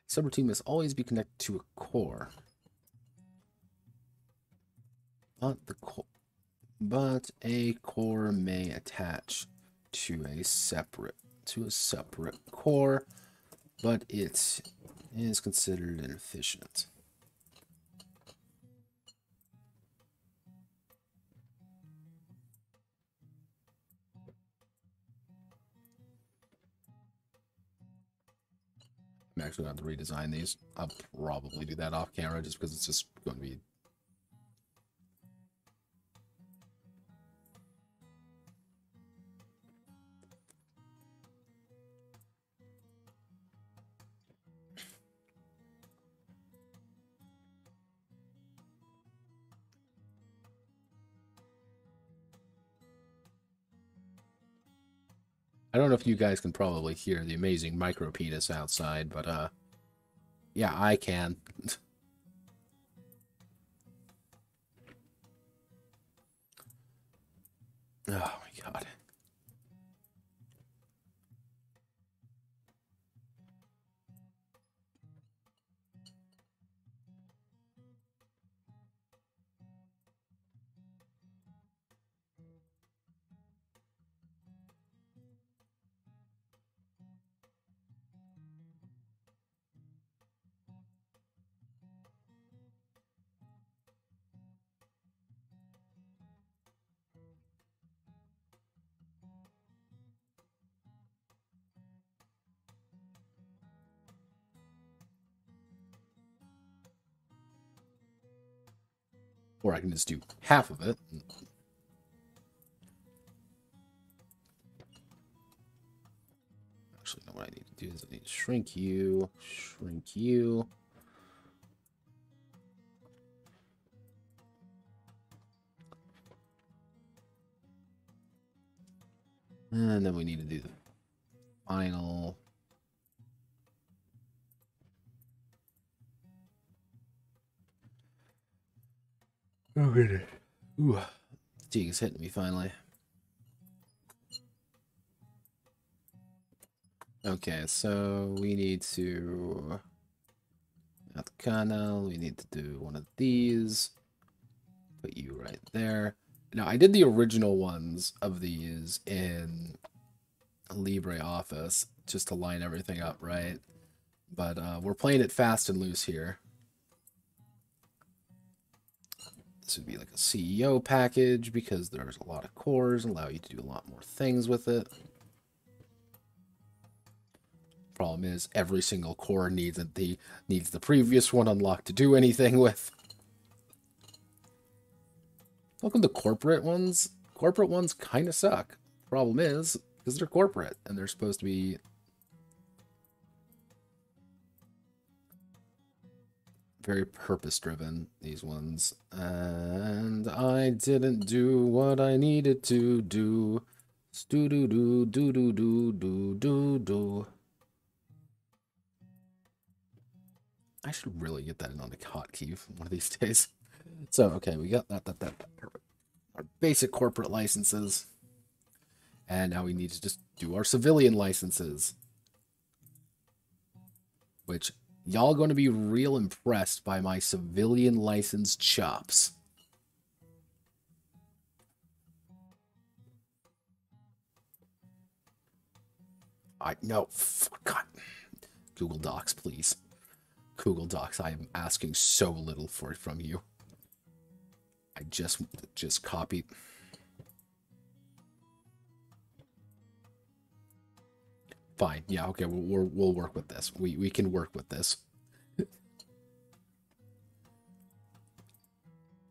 Subroutine must always be connected to a core. But a core may attach to a separate core, but it is considered inefficient. I'm actually going to have to redesign these. I'll probably do that off camera just because it's just going to be... I don't know if you guys can probably hear the amazing micro penis outside, but yeah, I can. Oh my god. Or I can just do half of it. Actually, no, what I need to do is I need to shrink you. And then we need to do the final Oh, goodness. Ooh. Fatigue is hitting me finally. Okay, so we need to... At the kernel, we need to do one of these. Put you right there. Now, I did the original ones of these in LibreOffice just to line everything up right. But we're playing it fast and loose here. This would be like a CEO package because there's a lot of cores, allow you to do a lot more things with it. Problem is, every single core needs the previous one unlocked to do anything with. Welcome to corporate ones. Corporate ones kind of suck. Problem is, because they're corporate and they're supposed to be very purpose-driven, these ones. And I didn't do what I needed to do. Do-do-do-do-do-do-do-do. I should really get that in on the hotkey one of these days. So, okay, we got that. Perfect. Our basic corporate licenses. And now we need to just do our civilian licenses. Which, y'all going to be real impressed by my civilian license chops. No, God. Google Docs, please. Google Docs, I am asking so little from you. I just copied. Fine, yeah, okay, we'll work with this. We can work with this.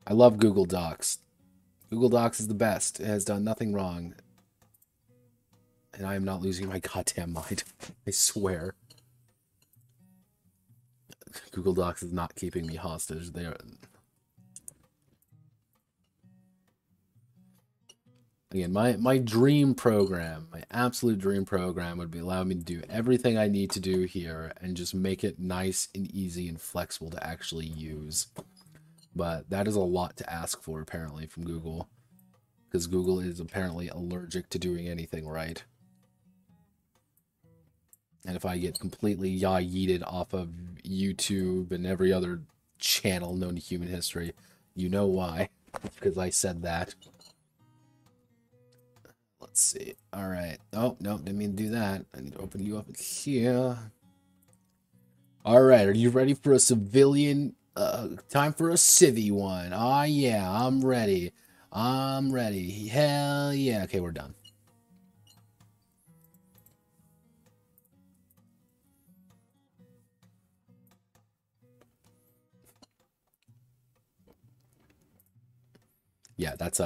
I love Google Docs. Google Docs is the best. It has done nothing wrong. And I am not losing my goddamn mind. I swear. Google Docs is not keeping me hostage. They are... Again, my dream program, my absolute dream program would be allow me to do everything I need to do here and just make it nice and easy and flexible to actually use. But that is a lot to ask for, apparently, from Google. Because Google is apparently allergic to doing anything right. And if I get completely yeeted off of YouTube and every other channel known to human history, you know why. Because I said that. Let's see. Alright. Oh, no, didn't mean to do that. I need to open you up here. Alright, are you ready for a civilian? Time for a civvy one. Ah, yeah, I'm ready. I'm ready. Hell yeah. Okay, we're done. Yeah, that's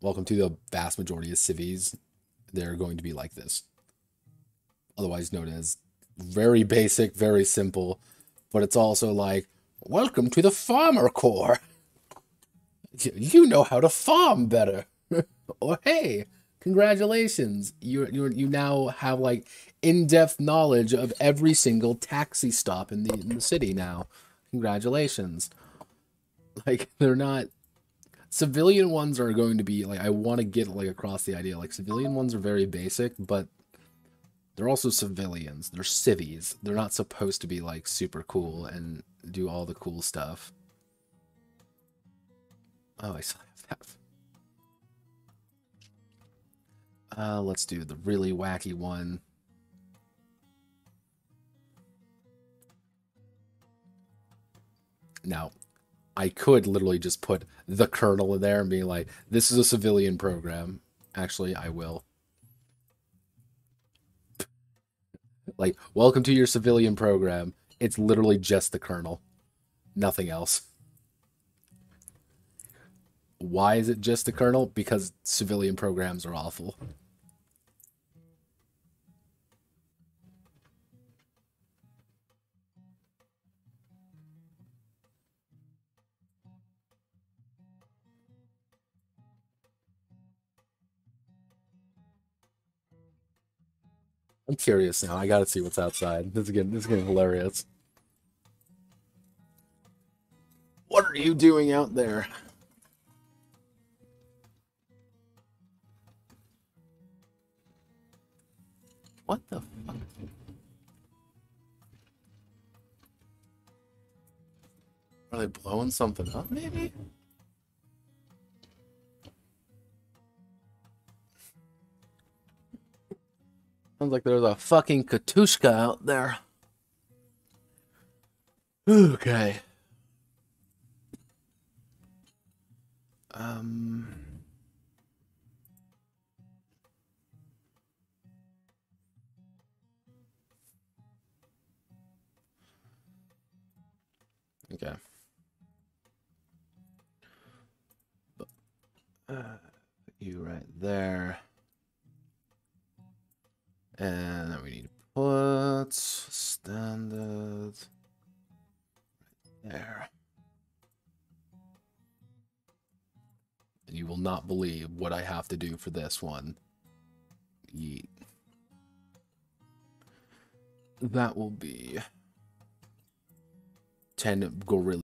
welcome to the vast majority of civvies. They're going to be like this. Otherwise known as very basic, very simple. But it's also like, welcome to the Farmer Corps. You know how to farm better. Or hey, congratulations. You now have like in-depth knowledge of every single taxi stop in the city now. Congratulations. Like, they're not... Civilian ones are going to be, like, I want to get, like, across the idea. Like, civilian ones are very basic, but they're also civilians. They're civvies. They're not supposed to be, like, super cool and do all the cool stuff. Oh, I still have that. Let's do the really wacky one. Now, I could literally just put the kernel in there and be like, this is a civilian program. Actually, I will. Like, welcome to your civilian program. It's literally just the kernel. Nothing else. Why is it just the kernel? Because civilian programs are awful. I'm curious now. I gotta see what's outside. This is getting hilarious. What are you doing out there? What the fuck? Are they blowing something up, maybe? Sounds like there's a fucking Katushka out there. Okay. Okay. You right there. And then we need to put standard right there. And you will not believe what I have to do for this one. Yeet. That will be 10 gorilla.